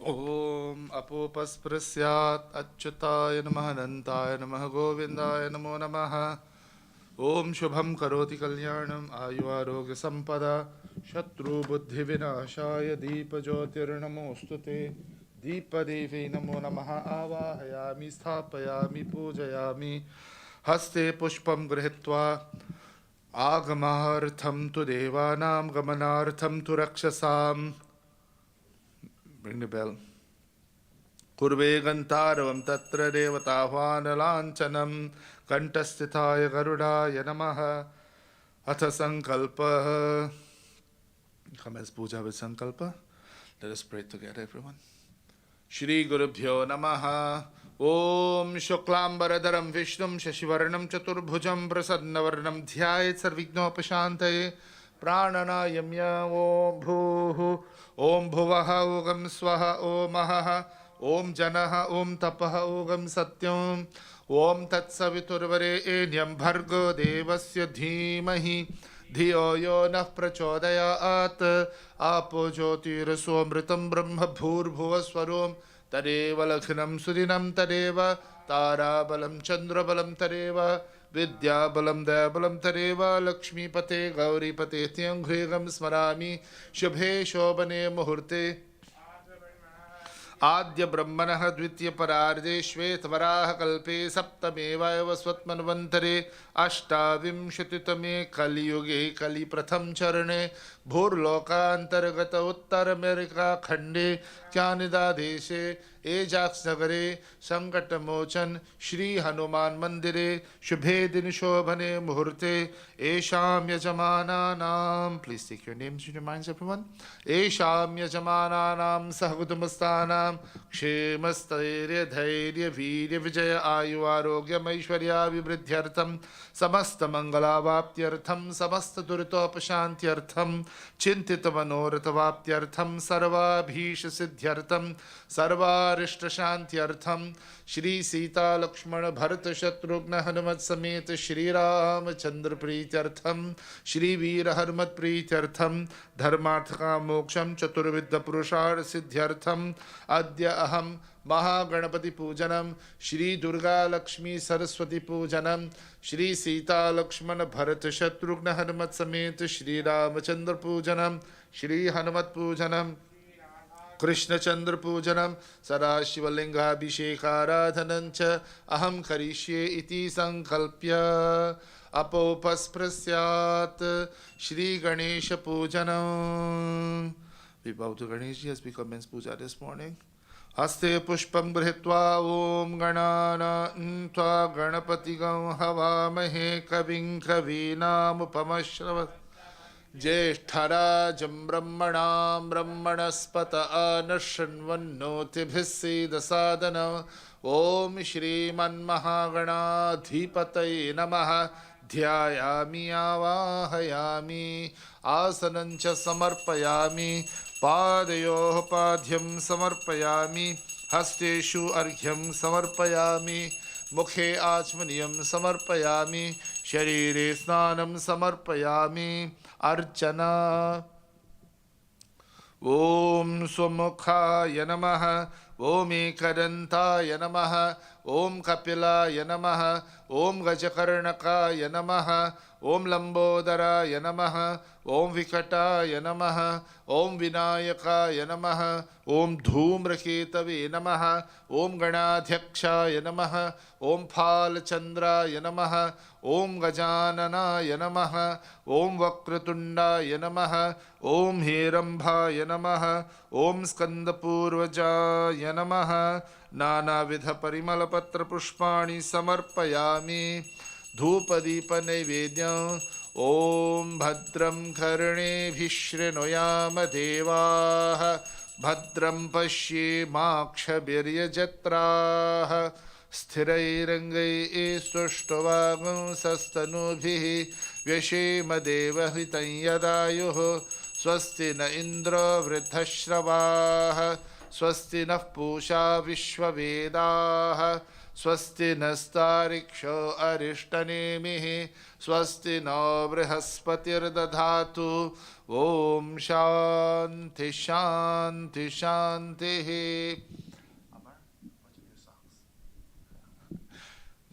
ओम अपोपस्पृश्यात् अच्युताय नमः अनंताय नमः गोविंदाय नमो नमः। ओम शुभम करोति कल्याणम आयुआरोग्य संपदा शत्रुबुद्धि विनाशाय दीपज्योतिर्नमोस्तुते दीपदेवी नमो नमः। आवाहयामि स्थापयामि पूजयामि हस्ते पुष्पं गृहीत्वा आगमार्थं तु देवानां गमनार्थं तु रक्षसाम्। Ring the bell. Kurve gantarvam tatra devatahvana lanchanam kantasthithaya garudaya namaha atha sankalpa. Commence puja with sankalpa. Let us pray together, everyone. Shri Gurubhyo Namaha. Om Shuklambaradaram Vishnum Shashivarnam Chaturbhujam Prasadnavarnam Dhyayat Sarvignopashantaye Prananayamya Om Bhuhu Om Bhuvaha Ogam Swaha Om Mahaha Om Janaha Om Tapaha Ogam Satyam Om Tatsaviturvare Enyam Bhargo Devasya Dhimahi Dhiyo Yo Nah Prachodayat Apo Jyotirasomritam Brahma Bhurbhuva Swarom Tadeva Lakhanam Surinam Tadeva Tarabalam Chandrabalam Tadeva Vidyabalam Dayabalam Tadeva Lakshmi Pate Gauri Pate Tyanghrigam Smarami Shubhe Shobhane Muhurte आद्य ब्रह्मणः द्वितीय परार्धे श्वेतवराह कल्पे सप्तमेवायव स्वत्मन्वन्तरे अष्टाविंशतितमे कलियुगे कलि प्रथम चरणे भूर्लोकान्तर्गत उत्तरअमेरिका खंडे क्यानिदा देशे एजाक्स नगरे संकटमोचन श्री हनुमान मंदिरे शुभे दिन शोभने मुहूर्ते एषां यजमानानां please take your names in your minds everyone एषां यजमानानां सहकुटुम्बस्थानां क्षेमस्थैर्य धैर्य वीर्य विजय आयु आरोग्यमैश्वर्याभिवृद्ध्यर्थं समस्त मंगलावाप्त्यर्थं समस्त दुरितोपशान्त्यर्थं चिंतित मनोरथवाप्त्यर्थं सर्वाभीष्ट सिद्ध्यर्थं सर्वा परिवारिष्ट शांत्यर्थम श्री सीता लक्ष्मण भरत शत्रुघ्न हनुमत समेत श्री रामचंद्र प्रीत्यर्थम श्री वीर हनुमत प्रीत्यर्थम धर्मार्थ का मोक्षम चतुर्विध पुरुषार्थ सिद्ध्यर्थम अद्य अहम महागणपति पूजनम श्री दुर्गा लक्ष्मी सरस्वती पूजनम श्री सीता लक्ष्मण भरत शत्रुघ्न हनुमत समेत श्री रामचंद्र पूजनम श्री हनुमत पूजनम कृष्णचंद्र पूजनम सदाशिवलिंगाभिषेकाराधनं च अहं करिष्ये इति संकल्प्य अपोपस्पृश्यात् Shri Ganesh पूजनम. We bow to Ganesh as we commence puja this morning. हस्ते पुष्पं गृहीत्वा ओम गणानां त्वा गणपतिगं हवामहे कविं कवीनामुपमश्रवस्तमं ज्येष्ठराजं ब्रह्मणां ब्रह्मणस्पत आनशृण्वन्नोतिभिः सीदसादनम्. ओम श्रीमन्महागणाधिपतये नमः. ध्यायामि आवाहयामि आसनं च समर्पयामि पादयोः पाद्यं समर्पयामि हस्तेषु अर्घ्यं समर्पयामि मुखे आचमनीयं समर्पयामि शरीरे स्नानं समर्पयामि. अर्चना. ओम स्वमुखाय नमः. ओम एकदन्ताय नमः. ओम कपिलाय नमः. ओम गजकर्णकाय नमः. ओम लंबोदराय नमः. ओम विकटाय नमः. ओम विनायकाय नमः. ओम धूम्रकेतवे नमः. ओम गणाध्यक्षाय नमः. ओम फालचंद्राय नमः. ओम गजाननाय नमः. ओम वक्रतुंडाय नमः. ओम हेरंभाय नमः. ओम स्कंदपूर्वजाय नमः. नानाविध परिमल पत्र पुष्पाणि समर्पयामि. धूपदीप नैवेद्यं. ओम भद्रं कर्णेभिः शृणुयाम देवाः. भद्रं पश्येमाक्षभिर्यजत्राः. स्थिरैरङ्गैस्तुष्टुवागुंसस्तनूभिः व्यशेम देवहितं यदायुः. स्वस्ति न इन्द्रो वृद्धश्रवाः. स्वस्ति नः पूषा विश्ववेदाः. स्वस्ति नस्तारिक्षो अरिष्टनेमिः. स्वस्ति नो बृहस्पतिर्दधातु. ओम शांति शांति शांतिः.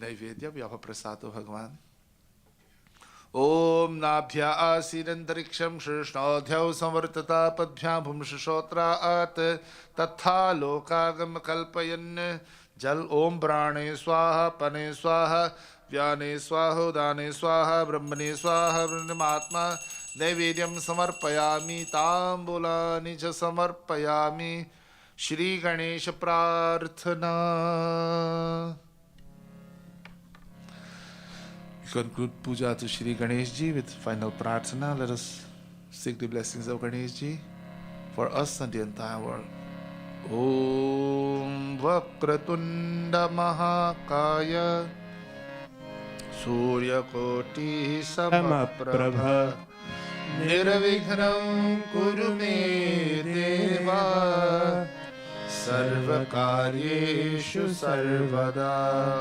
नैवेद्य व्याह प्रसादो भगवान. ओम नाभ्या आसीदंतरिक्षं कृष्णोऽध्यौ संवर्तता पद्भ्यां भुंश्रोत्रात् तथा लोकागम कल्पयन्. जल ओम प्राणे स्वाहा पने स्वाहा व्याने स्वाहो दाने स्वाहा ब्रह्मणे स्वाहा ब्रह्मात्मा. नैवेद्यं समर्पयामि ताम्बूलानि च समर्पयामि. श्री गणेश प्रार्थना. Conclude puja to Shri Ganesh Ji with final prarthana. Let us seek the blessings of Ganesh Ji for us and the entire world. Om Vakratunda Mahakaya Suryakoti Samaprabha Nirvighnam Kuru Me Deva सर्वकार्येषु सर्वदा.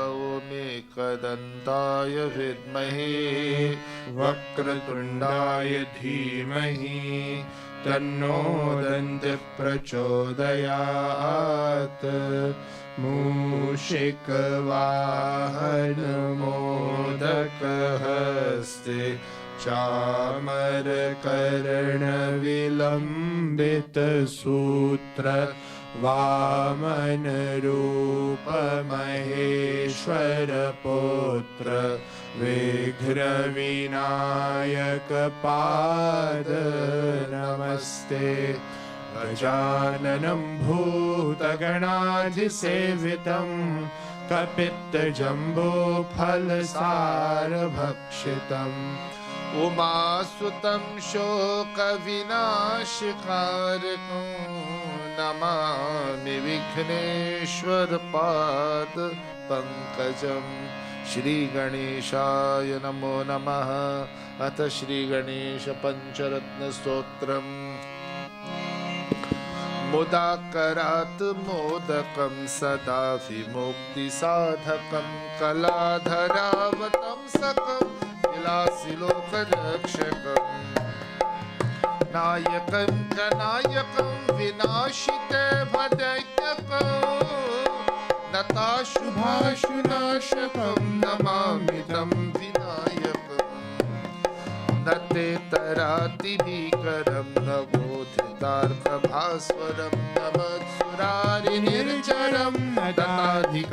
ओम एकदन्ताय विद्महे वक्रतुण्डाय धीमहि तन्नो दन्तिः प्रचोदयात्. मूषिकवाहनमोदकहस्ते चामरकर्णविलम्बितसूत्र वामन रूप महेश्वर पुत्र विघ्नविनायक पाद नमस्ते. गजाननं भूतगणाधिसेवितं कपित्तजम्बूफलसारभक्षितम्. उमासुतं शोकविनाशकारकं नमामि विघ्नेश्वर पाद पंकजं. श्री गणेशाय नमो नमः. अथ श्री गणेश पंचरत्न स्तोत्रम्. मुदाकरात् मोदकं सदा विमुक्तिसाधकं कलाधरावतंसकं विलासिलोकरक्षकम् नायकं च नायकं विनाशिते भदैत्यकं नताशुभाशुनाशकं नमामि तं विनायकम् न ते तराति भीकरं न बोधितार्कभास्वरं न मत्सुरारिनिर्जरं न तताधिकापदुधरम्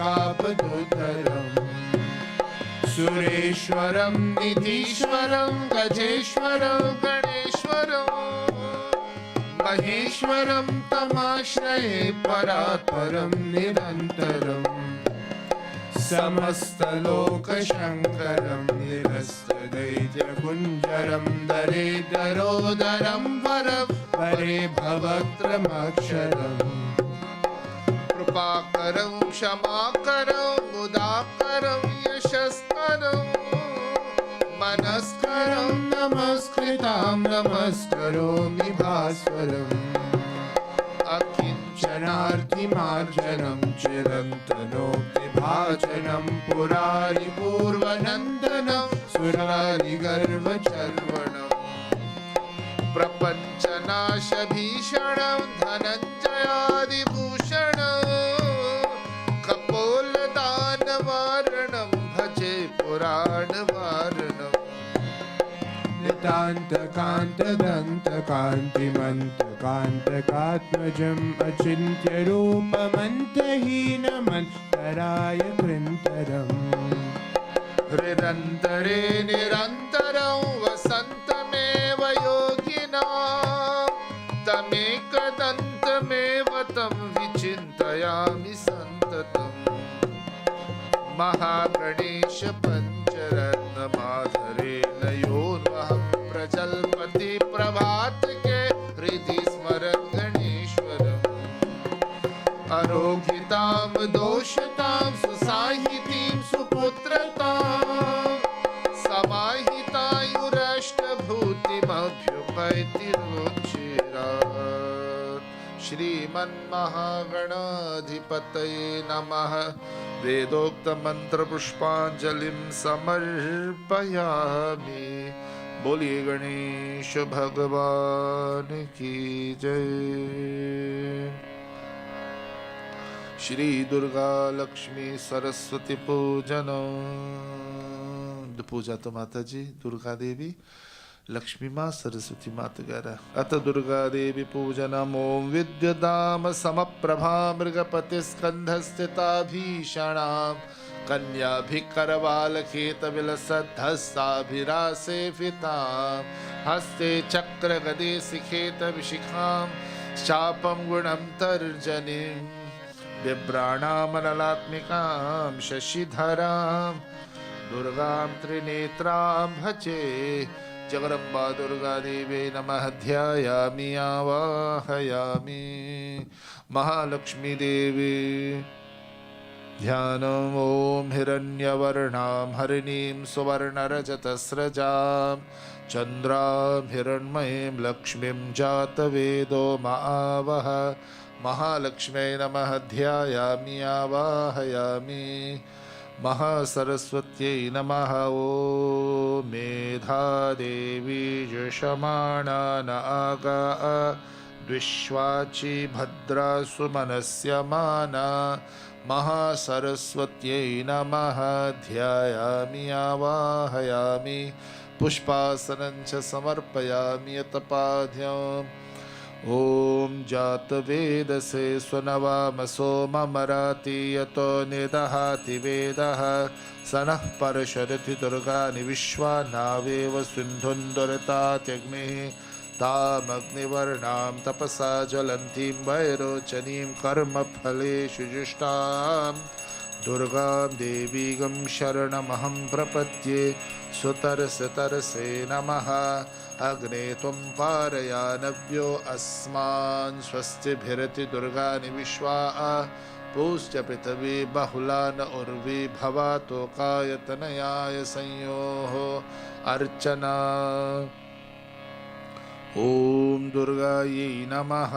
सुरेश्वरं निधीश्वरं गजेश्वरं गणेश्वरं महेश्वरं तमाश्रये परात्परं निरन्तरम् समस्तलोकशङ्करं निरस्तदैत्यकुञ्जरं दरेदरोदरं वरं वरे भवक्त्रमक्षरम् कृपाकरं क्षमाकरं मुदाकरं यशस्करं मनस्करं नमस्कृतां नमस्करोमि भास्वरम् अकिञ्चनार्तिमार्जनं चिरन्तनोक्तिभाजनं पुरारिपूर्वनन्दनं सुरारिगर्वचर्वणम् प्रपञ्चनाशभीषणं धनञ्जयादिभूषणं कपोलदानवारणं भजे पुराणवारणम् नितान्तकान्तदन्तकान्तिमन्तकान्तकात्मजम् अचिन्त्यरूपमन्तहीनमन्तराय कृन्तरम् हृदन्तरे निरन्तरं वसन्तमेव योगिनां तमेकदन्तमेव तं विचिन्तयामि सन्ततम् महागणेश पञ्चरत्नमाधरेण योऽन्वहं प्रजल्पति प्रभातके हृदि स्मरन् गणेश्वरम् अरोगितां दोषतां सुसाहितीं सुपुत्रतां समाहितायुरष्टभूतिमभ्युपैति रुचिरात् श्रीमन्महागणाधिपतये नमः वेदोक्तमन्त्रपुष्पाञ्जलिं समर्पयामि बोलिए गणेश भगवान की जय। श्री दुर्गा लक्ष्मी सरस्वती पूजन पूजा तो माता जी दुर्गा देवी लक्ष्मी माँ सरस्वती माता गरा अत दुर्गा देवी पूजनम ओम विद्युदाम समप्रभा मृगपति स्कंधस्थिता भीषणाम कन्याभिकरवालकेत विलसद्धस्ताभिरासे फिताम हस्ते चक्र गदे शिखेत विशिखाम शापम गुणम तर्जनीम बिभ्राणामनलात्मिकां शशिधरां दुर्गां त्रिनेत्रां भजे जगदम्बा दुर्गा देवी नमः ध्यायामि आवाहयामि महालक्ष्मी देवी ध्यानम् ॐ हिरण्यवर्णां हरिणीं सुवर्णरजतस्रजां चन्द्रां हिरण्मयीं लक्ष्मीं जातवेदो महावह महालक्ष्म्यै नमः ध्यायामि आवाहयामि महासरस्वत्यै नमः ॐ मेधादेवी जुषमाणा नागा द्विष्वाची भद्रा सुमनस्यमाना महासरस्वत्यै नमः ध्यायामि आवाहयामि पुष्पासनं च समर्पयामि यतपाद्यम् ॐ जातवेदसे स्वनवामसो ममराति यतो निदहाति वेदः स नः पर्षदति दुर्गानि विश्वा नावेव सिन्धुन्दुरतात्यग्निः तामग्निवर्णां तपसा ज्वलन्तीं वैरोचनीं कर्मफलेषु जुष्टां दुर्गां देवीगं शरणमहं प्रपद्ये सुतरसे नमः अग्ने त्वं पारयानव्यो अस्मान् स्वस्तिभिरति दुर्गानि विश्वा पूश्च पृथिवी बहुला न उर्वी भवातोकायतनयाय संयोः अर्चना ॐ दुर्गायै नमः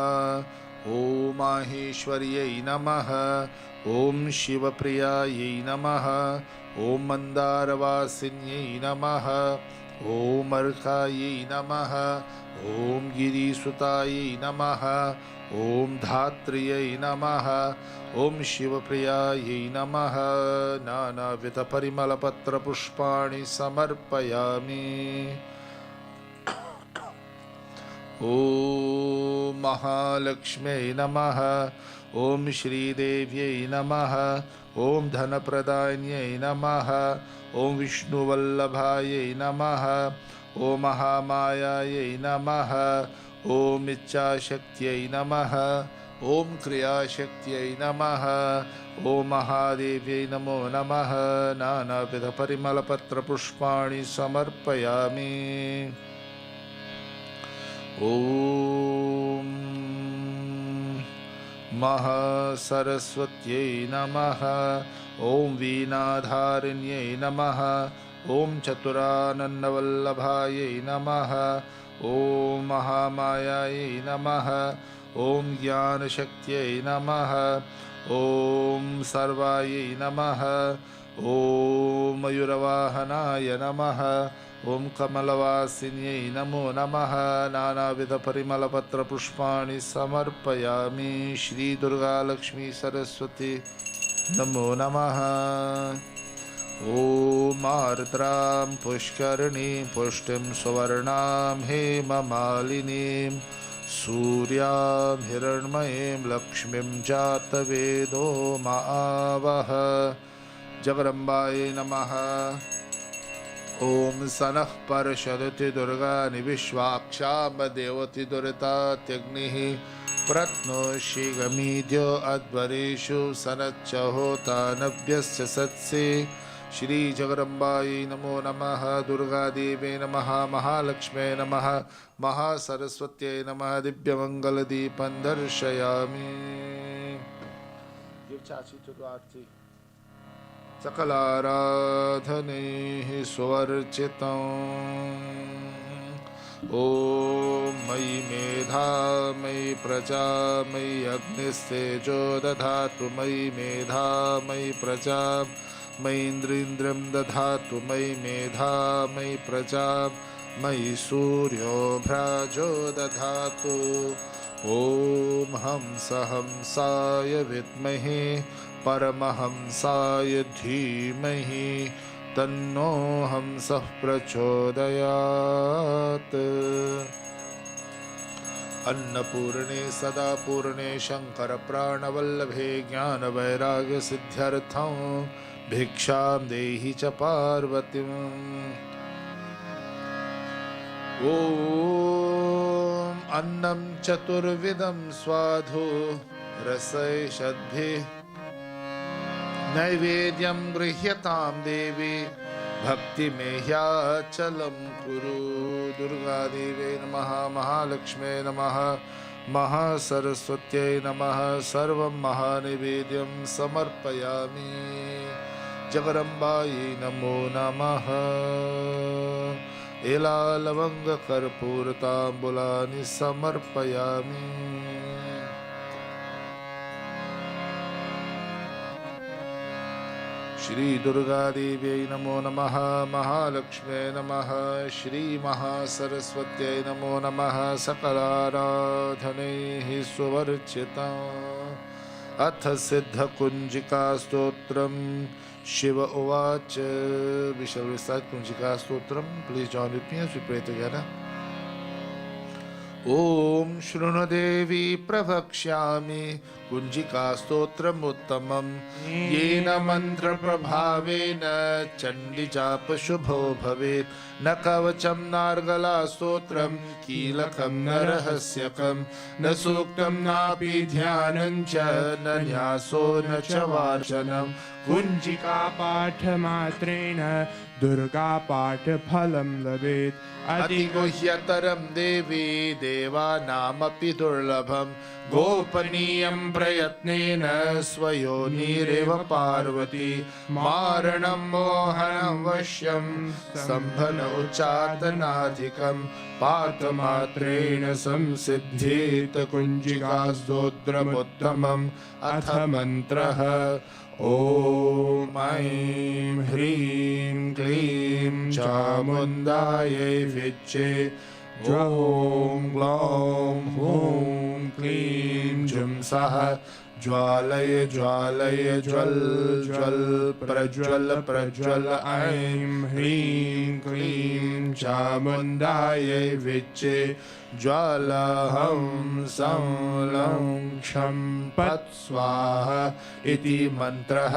ॐ माहेश्वर्यै नमः। ॐ शिवप्रियायै नमः। ॐ मन्दारवासिन्यै नमः। ॐ अर्कायै नमः। ॐ गिरिसुतायै नमः। ॐ धात्र्यै नमः। ॐ शिवप्रियायै नमः। नानाविधपरिमलपत्रपुष्पाणि समर्पयामि। ॐ महालक्ष्म्यै नमः। ॐ श्रीदेव्यै नमः। ॐ धनप्रदायिन्यै नमः। ॐ विष्णुवल्लभायै नमः। ॐ महामायायै नमः। ॐ इच्छाशक्त्यै नमः। ॐ क्रियाशक्त्यै नमः। ॐ महादेव्यै नमो नमः। नानाविधपरिमलपत्रपुष्पाणि समर्पयामि। ॐ महासरस्वत्यै नमः। ॐ वीणाधारिण्यै नमः। ॐ चतुरानन्दवल्लभायै नमः। ॐ महामायायै नमः। ॐ ज्ञानशक्त्यै नमः। ॐ सर्वायै नमः। ॐ मयूरवाहनाय नमः। ॐ कमलवासिन्यै नमो नमः। नानाविधपरिमलपत्रपुष्पाणि समर्पयामि। श्रीदुर्गालक्ष्मी सरस्वती नमो नमः। ॐ आर्द्रां पुष्करिणीं पुष्टिं सुवर्णां हेममालिनीं सूर्यां हिरण्मयीं लक्ष्मीं जातवेदो मावः। जगदम्बायै नमः। ॐ सनः पर्षदति दुर्गानि विश्वाक्षां देवति दुरितात्यग्निः प्रत्नोषि गमीद्यो अध्वरेषु सनच्च होता नव्यस्य सत्से। श्री जगदम्बायै नमो नमः। दुर्गादेवे नमः। महालक्ष्म्यै नमः। महासरस्वत्यै नमः। दिव्यमङ्गलदीपं दर्शयामि। सकलाराधनैः सुवर्चितम्। ॐ मयि मेधा मयि प्रजा मयि अग्निस्तेजो दधातु। मयि मेधा मयि प्रजा मयीन्द्रिन्द्रियं दधातु। मयि मेधा मयि प्रजा मयि सूर्यो भ्राजो दधातु। ॐ हंस हंसाय विद्महे परमहंसाय धीमहि तन्नो हंसः प्रचोदयात्। अन्नपूर्णे सदा पूर्णे शंकर प्राणवल्लभे ज्ञानवैराग्य सिद्ध्यर्थं भिक्षां देहि च पार्वतीम्। ॐ अन्नं चतुर्विधं स्वादु रसैषद्भिः नैवेद्यं गृह्यतां देवी भक्तिमेह्याचलं कुरु। दुर्गादेवे नमः। महालक्ष्म्यै नमः। महासरस्वत्यै नमः। सर्वं महानिवेद्यं समर्पयामि। जगदम्बायै नमो नमः। एलालवङ्गकर्पूरताम्बूलानि समर्पयामि। श्री दुर्गादेव्यै नमो नमः। महालक्ष्म्यै नमः। श्री महासरस्वत्यै नमो नमः। सकलाराधनैः सुवर्चितम्। अथ सिद्धकुञ्जिका स्तोत्रम्। शिव उवाच। We shall recite Kunjika Stotram. Please join with me as we pray together. ॐ शृणुदेवी प्रवक्ष्यामि कुञ्जिका स्तोत्रमुत्तमं येन मन्त्रप्रभावेन चण्डीजापशुभो भवेत्। न कवचं नार्गला स्तोत्रं कीलकं न रहस्यकं न सूक्तं नापि ध्यानं च न न्यासो न च वाचनं। कुञ्जिका पाठमात्रेण दुर्गा पाठफलं लभेत्। अतिगुह्यतरं देवी देवानामपि दुर्लभं गोपनीयं प्रयत्नेन स्वयोनिरेव पार्वती मारणं मोहनं वश्यं सम्भनोच्चाटनाधिकं पातमात्रेण संसिद्ध्येत कुञ्जिका स्तोत्रमुत्तमम् अथ मन्त्रः ॐ ऐं ह्रीं क्लीं चामुण्डायै विच्चे ॐ ग्लौं हूं क्लीं जुं सः ज्वालय ज्वालय ज्वल ज्वल प्रज्वल प्रज्वल ऐं ह्रीं क्लीं चामुण्डायै विच्चे ज्वालाहं संलं क्षं पत् स्वाहा इति मन्त्रः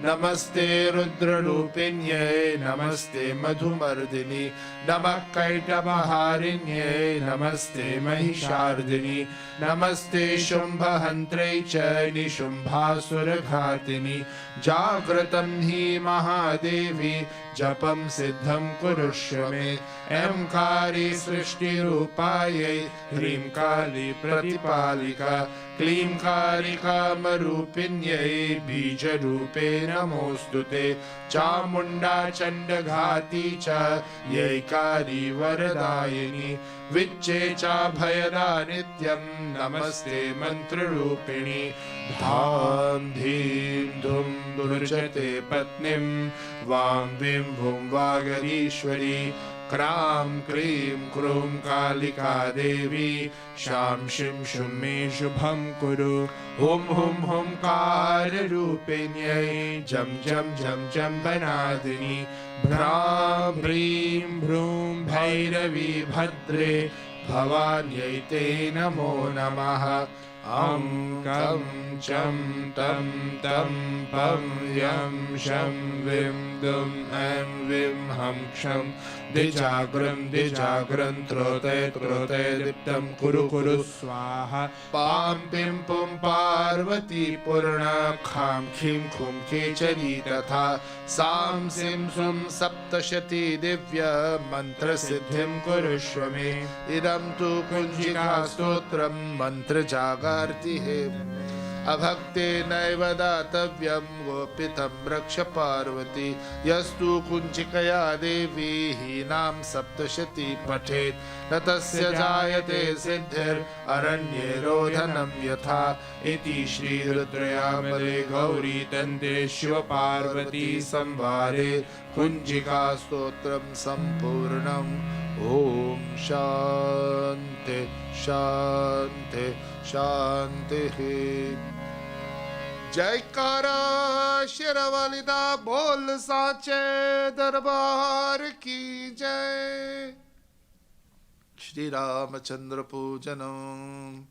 नमस्ते रुद्ररूपिण्यै नमस्ते मधुमर्दिनि नमः कैटभहारिण्यै नमस्ते महिषार्दिनि नमस्ते शुम्भहन्त्रै च निशुम्भासुरघातिनि जागृतं हि महादेवी जपं सिद्धं कुरुष्व मे ऐंकारी सृष्टिरूपायै ह्रीं काली प्रतिपालिका क्लीं कारिकामरूपिण्यै बीजरूपे नमोऽस्तु ते चामुण्डा चण्डघाती च यैकारी वरदायिनी विच्चे चाभयदा नित्यं नमस्ते मन्त्ररूपिणी धां धीं धुं दुर्जते पत्नीं वां विं भुं वागरीश्वरी क्रां क्रीं क्रूं कालिका देवी शां शिं शुं मे शुभं कुरु हुं हुं हुंकाररूपिण्यै जं जं जं जं बनादिनी भ्रां भ्रीं भ्रूं भैरवी भद्रे भवान्यै ते नमो नमः अं कं चं तं तं पं यं शं विं दुं ऐं विं हं क्षं द्विजाग्रं त्रोते त्रोते दीप्तं कुरु कुरु स्वाहा पां पिं पुं पार्वती पूर्णा खां खीं खुं खेचरी तथा सां सिं सुं सप्तशती दिव्य मन्त्रसिद्धिं कुरुष्व मे इदं तु कुञ्जिका स्तोत्रं मन्त्रजागार्तिः अभक्ते नैव दातव्यं गोपितं रक्ष पार्वती यस्तु कुञ्चिकया देवी हीनां सप्तशती पठेत् न तस्य जायते सिद्धिररण्ये रोदनं यथा इति श्रीरुद्रयामले गौरी तन्त्रे शिवपार्वती संवारे कुञ्जिका स्तोत्रं सम्पूर्णम् ॐ शान्ति शान्ति शान्तिः जयकारा शेरवालिदा बोल साचे दरबार की जय। श्री रामचंद्र पूजनम।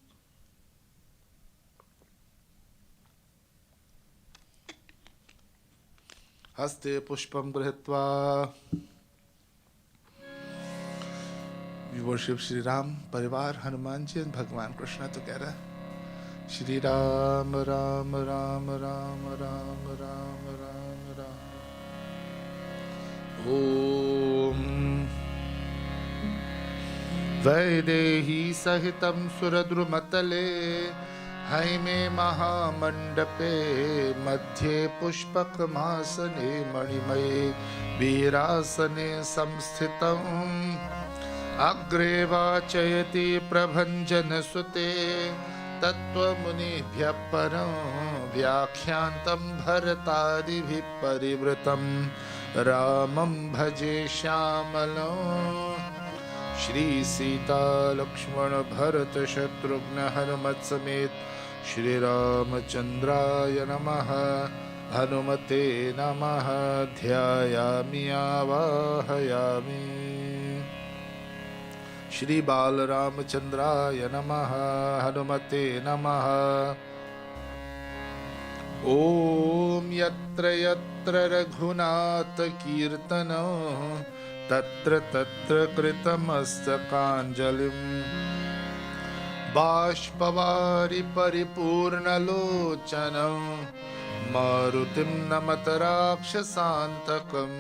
हस्ते पुष्पं गृहीत्वा we worship Shri Ram परिवार हनुमान जी भगवान कृष्ण तो कह रहा है श्री राम राम राम राम राम राम राम राम ओम वैदेही सहितं सुरद्रुमतले हैमे महामण्डपे मध्ये पुष्पकमासने मणिमये वीरासने संस्थितम् अग्रे वाचयति प्रभञ्जनसुते तत्त्वमुनिभ्यः परं व्याख्यान्तं भरतादिभिः परिवृतं रामं भजे श्यामलं श्री सीता लक्ष्मण भरत शत्रुघ्न हनुमत् समेत श्री रामचंद्राय नमः हनुमते नमः ध्यायामि आवाहयामि श्री बाल रामचंद्राय नमः हनुमते नमः ओम यत्र यत्र रघुनाथ कीर्तनं तत्र तत्र कृतमस्तकाञ्जलिं बाष्पवारि परिपूर्णलोचनं मारुतिं नमत राक्षसान्तकं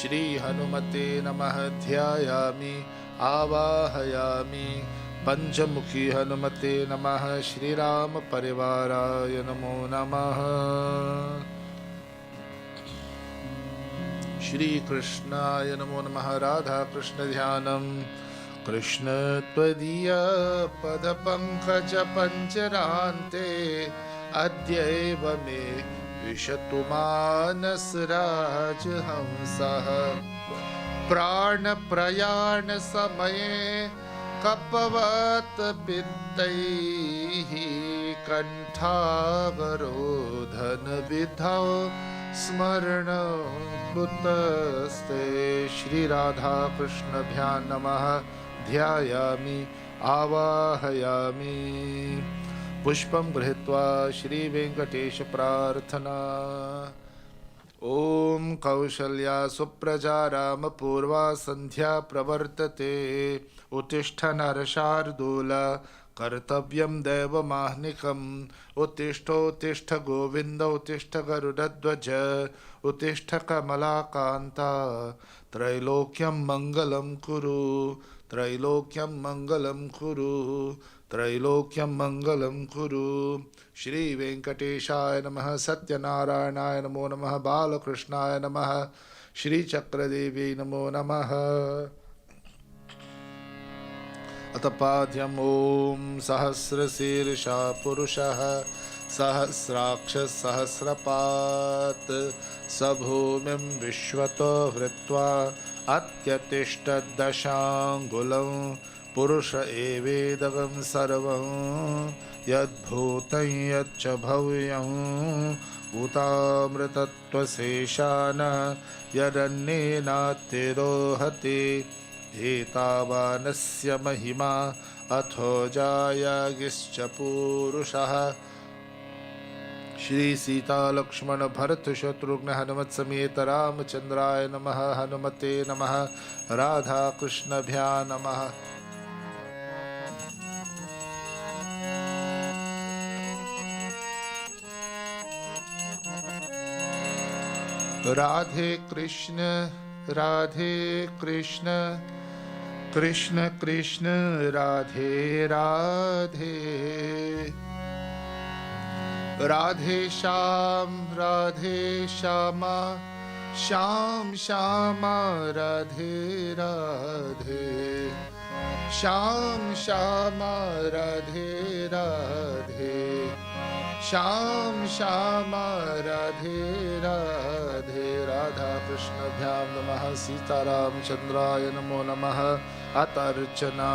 श्री हनुमते नमः ध्यायामि आवाहयामि पंचमुखी हनुमते नमः। श्री राम परिवाराय नमो नमः। श्री कृष्णाय नमो नमः। राधा कृष्ण ध्यानम्। कृष्ण त्वदीय पदपङ्कज पञ्जरान्ते अद्यैव मे विशतु मानसराजहंसः। प्राणप्रयाण समये कपवत वित्तैः कण्ठावरोधन विधौ स्मरण कुतस्ते। श्री राधा कृष्णभ्यां नमः। ध्यायामि आवाहयामि। पुष्पं गृहीत्वा श्री वेंकटेश प्रार्थना। ओम कौशल्या सुप्रजा राम पूर्वा संध्या प्रवर्तते। उत्तिष्ठ नरशार्दूल कर्तव्यं दैवमाह्निकम्। उत्तिष्ठोत्तिष्ठ गोविन्द उत्तिष्ठ गरुडध्वज उत्तिष्ठ कमलाकान्ता। त्रैलोक्यं मंगलं कुरु त्रैलोक्यं मंगलं कुरु त्रैलोक्यं मंगलं कुरु। श्री वेंकटेशाय नमः। सत्यनारायणाय नमो नमः। बालकृष्णाय नमः। श्री चक्रदेवी नमो नमः। अतपाद्यम् ॐ सहस्रशीर्षा पुरुषः सहस्राक्षः सहस्रपात् स भूमिं विश्वतो हृत्वा अत्यतिष्ठद्दशाङ्गुलं। पुरुष एवेदं सर्वं यद्भूतं यच्च भव्यं भूतामृतत्वशेषान् यदन्येनातिरोहति। एतावानस्य महिमा अथो जायागिश्च पुरुषः। श्री सीता लक्ष्मण भरत शत्रुघ्न हनुमत समेत रामचंद्राय नमः। हनुमते नमः। राधा कृष्णभ्यां नमः। राधे कृष्ण कृष्ण कृष्ण राधे राधे। राधे श्याम श्याम श्याम राधे राधे। श्याम श्याम राधे राधे। श्याम श्याम राधे राधे। राधा कृष्णभ्यां नमः। सीतारामचंद्राय नमो नमः। अतर्चना।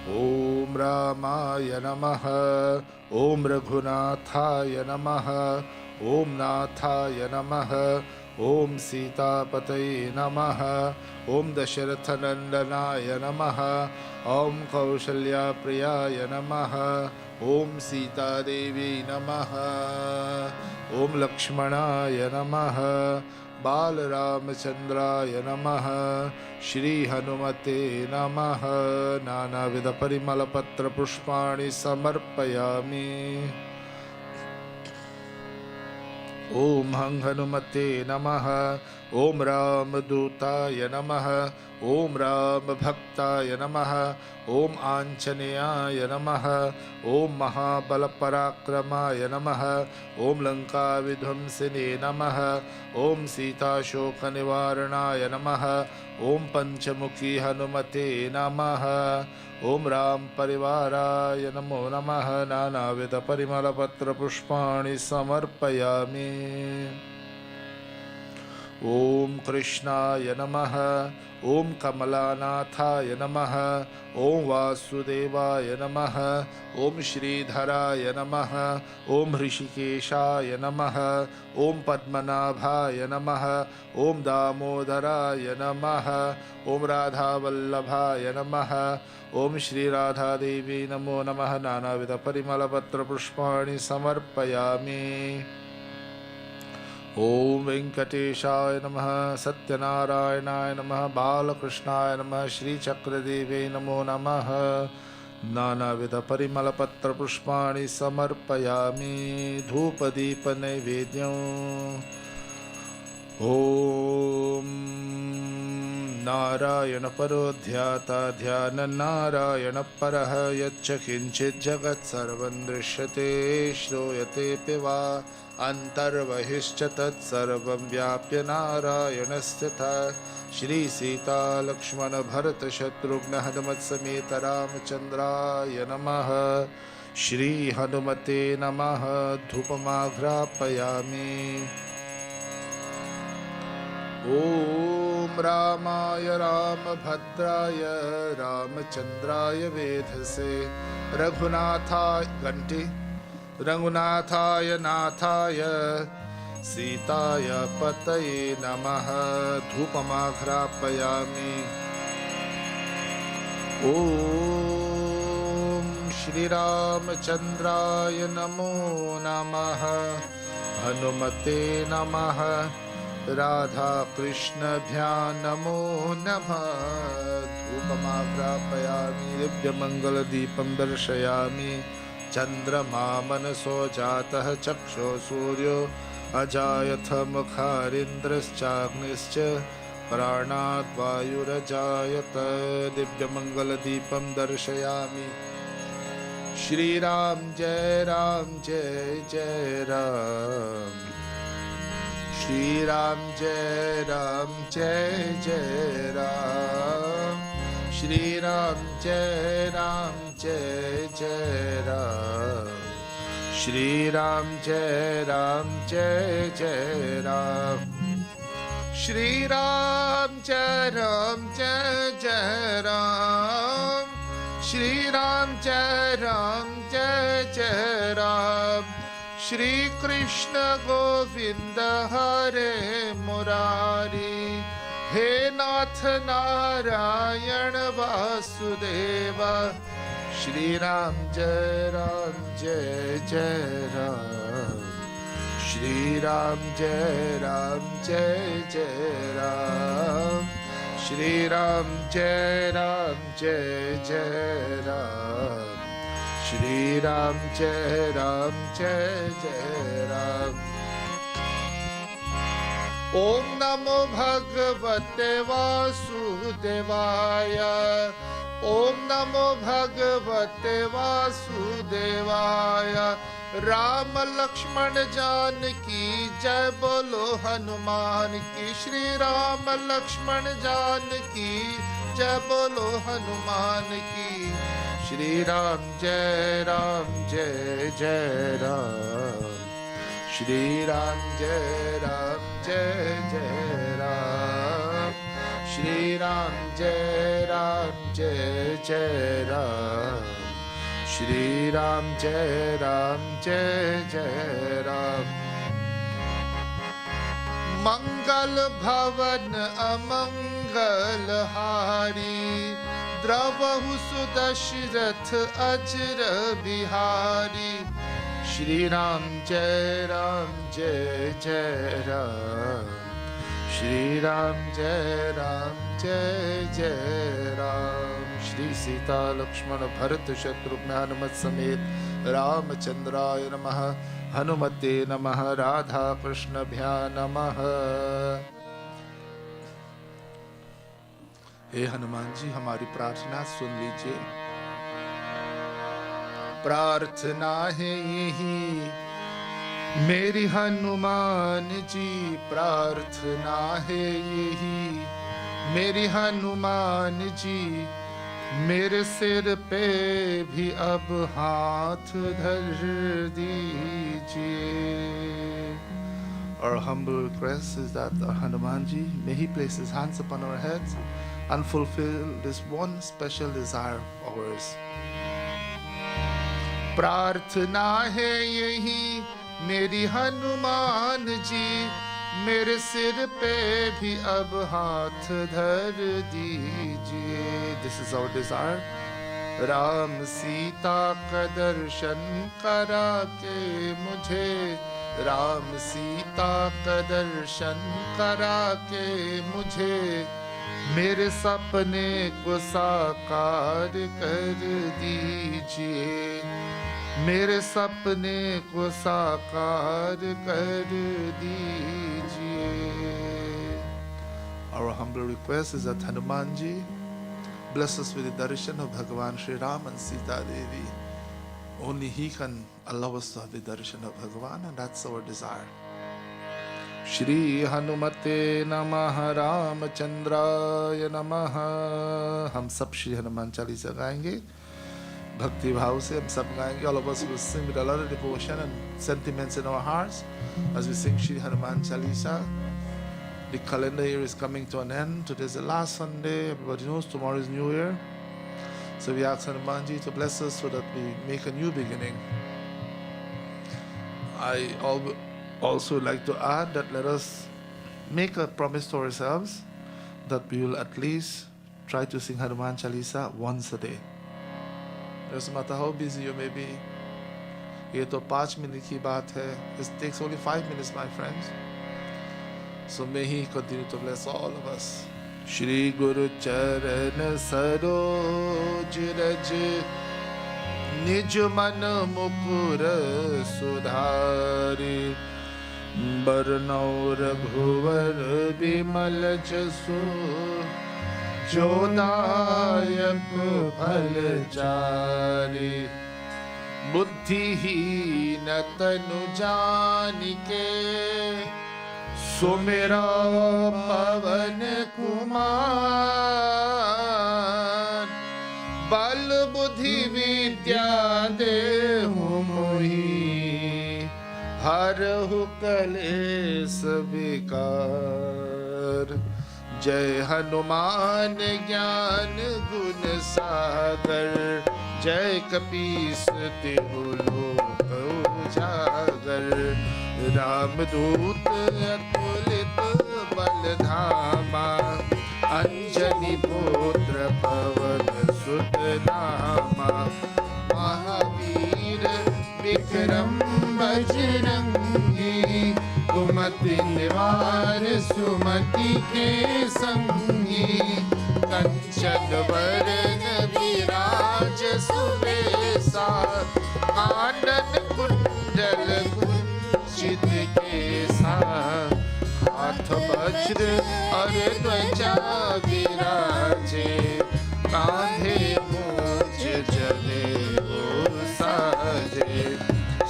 ओम रामाय नमः। ओम रघुनाथाय नमः। ओम नाथाय नमः। ओम सीतापतये नमः। ओम दशरथनंदनाय नमः। ओम कौशल्याप्रियाय नमः। ओम सीतादेवी नमः। ओम लक्ष्मणाय नमः। बालरामचंद्राय नमः। श्री हनुमते नमः। नानाविध परिमल पत्र पुष्पाणि समर्पयामि। ओम हं हनुमते नमः। ओम रामदूताय नमः। ओम राम भक्ताय नमः। ओम आंजनेयाय नमः। ओम महाबलपराक्रमाय नमः। ओम लंका विध्वंसिने नमः। ओम सीताशोकनिवारणाय नमः। ओम पंचमुखी हनुमते नमः। ओम राम परिवाराय नमो नमः। नानाविध परिमल पत्र पुष्पाणि समर्पयामि। ओम कृष्णाय नमः। ओम कमलानाथाय नमः। ओम वासुदेवाय नमः। ओम श्रीधराय नमः। ओम ऋषिकेशाय नमः। ओम पद्मनाभाय नमः। ओम दामोदराय नमः। ओम राधावल्लभाय नमः। ओम श्री राधा देवी नमो नमः। नानाविध परिमल पत्र पुष्पाणि समर्पयामि। ओम वेंकटेशाय नमः। सत्यनारायणाय नमः। बालकृष्णाय नमः। श्री चक्रदेवे नमो नमः। नानाविध परिमल पत्र पुष्पाणि समर्पयामि। धूप दीप नैवेद्यम्। ओम नारायण परो ध्याता ध्यान नारायण परः यच्च किंचित् जगत् सर्वं दृश्यते श्रूयते वा अंतर्बहिश्च तत्सर्वं व्याप्य नारायण स्थितः श्री सीता लक्ष्मण भरत शत्रुघ्न हनुमत समेत रामचंद्राय नमः। श्री हनुमते नमः। धूपमाघ्रापयामि। ओम रामाय रामभद्राय रामचंद्राय वेधसे रघुनाथाय घंटी रघुनाथाय नाथाय सीताय पतये नमः। धूपमाघ्रापयामि। ओम श्री रामचंद्राय नमो नमः। हनुमते नमः। राधा कृष्णभ्यां नमो नमः। धूपमाघ्रापयामि। दिव्यमङ्गलदीपं दर्शयामि। चन्द्रमा मनसो जातः चक्षो सूर्यो अजायथ मुखारिन्द्रश्चाग्निश्च प्राणाद् वायुरजायत। दिव्यमङ्गलदीपं दर्शयामि। श्रीराम जय जय राम। श्री राम जय जय राम। श्री राम जय जय राम। श्री राम जय जय राम। श्री राम जय जय राम। श्री राम जय राम। श्री कृष्ण गोविंद हरे मुरारी। हे नाथ नारायण वासुदेव। श्री राम जय जय राम। श्री राम जय जय राम। श्री राम जय जय राम। श्री राम जय जय राम। ओम नमो भगवते वासुदेवाय। ओम नमो भगवते वासुदेवाय। राम लक्ष्मण जानकी जय बोलो हनुमान की। श्री राम लक्ष्मण जानकी जय बोलो हनुमान की। श्री राम जय जय राम। श्री राम जय जय राम। श्री राम जय जय राम। श्री राम जय जय राम। मंगल भवन अमंगल हारी। द्रवहु सुदशरथ अजर बिहारी। श्री राम जय जय राम। श्री राम जय जय राम। श्री सीता लक्ष्मण भरत शत्रुघ्न हनुमत समेत रामचंद्राय नमः। हनुमते नमः। राधा कृष्णभ्यां नमः। हे हनुमान जी हमारी प्रार्थना सुन लीजिए। प्रार्थना है यही मेरी हनुमान जी। प्रार्थना है यही मेरी हनुमान जी। मेरे सिर पे भी अब हाथ धर दीजिए। Our humble request is that Hanumanji, may he place his hands upon our heads and fulfill this one special desire of ours. प्रार्थना है यही मेरी हनुमान जी। मेरे सिर पे भी अब हाथ धर दीजिए। This is our desire. Ram Sita का दर्शन करा के मुझे। राम सीता का दर्शन करा के मुझे। मेरे सपने को साकार कर दीजिए। मेरे सपने को साकार कर दीजिए। Our humble request is that Hanumanji bless us with the darshan of Bhagavan Sri Ram and Sita Devi. Only he can allow us to have the darshan of Bhagavan, and that's our desire. Shri Hanumate Namaha Ramachandraya Namaha. हम सब श्री हनुमान चालीसा गाएंगे भक्ति भाव से. हम सब गाएंगे. All of us will sing with a lot of devotion and sentiments in our hearts as we sing Shri Hanuman Chalisa. The calendar year is coming to an end. Today is the last Sunday. Everybody knows tomorrow is New Year. So we ask Hanumanji to bless us so that we make a new beginning. I also like to add that let us make a promise to ourselves that we will at least try to sing Hanuman Chalisa once a day. Doesn't matter how busy you may be. ये तो 5 minute की बात है. It takes only 5 minutes, my friends. So may he continue to bless all of us. Shri Guru Charan Saroj Raj Nij Man Mukur Sudhari Barnau Raghuvar Bimal Jasu Jodayak Phalchari Buddhihin Tanu Janike Sumera पवन कुमार बल बुद्धि विद्या देहु मोहि हरहु कलेश विकार. जय हनुमान ज्ञान गुण सागर जय कपीस तिहु लोक उजागर. रामदूत अतुलित बल धामा अंजनी पुत्र पवन सुत नामा. महावीर विक्रम बजरंगी कुमति निवार सुमति के संगी. कंचन वरण विराज सुवेशा कानन कुंडल चित केसा. हाथ वज्र और ध्वजा विराजे कांधे मूंज जनेऊ साजे.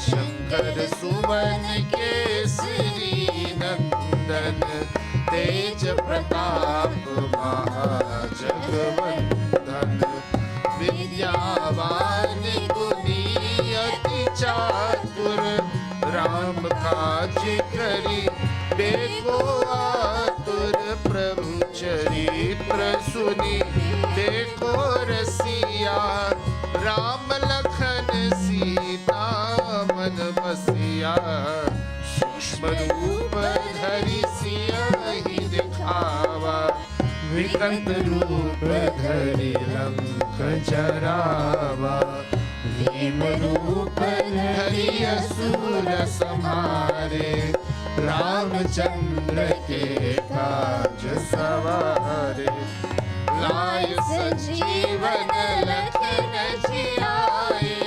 शंकर सुवन केसरी नंदन तेज प्रताप महाजगवंदन. विद्यावान गुणी अति चातुर राम काज करी देखो आतुर. प्रभु चरित्र सुनी देखो रसिया राम लखन सीता मन बसिया. सूक्ष्म रूप धरि सियहि दिखावा विकट रूप धरि लंक जरावा. भीम रूप धरि असुर संहारे रामचंद्र के काज सवारे. लाय संजीवन लखन जियाए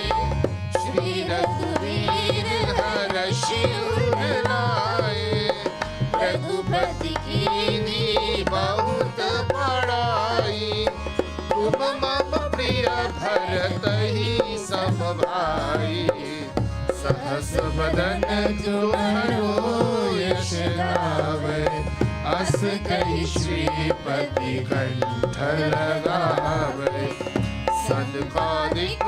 श्री रघुवीर हरषि उर लाए. रघुपति कीन्ही बहुत बड़ाई तुम मम प्रिय भरतहि सम भाई. सहस बदन तुम्हरो यश गावे अस कहि श्रीपति कंठ लगावे. सनकादिक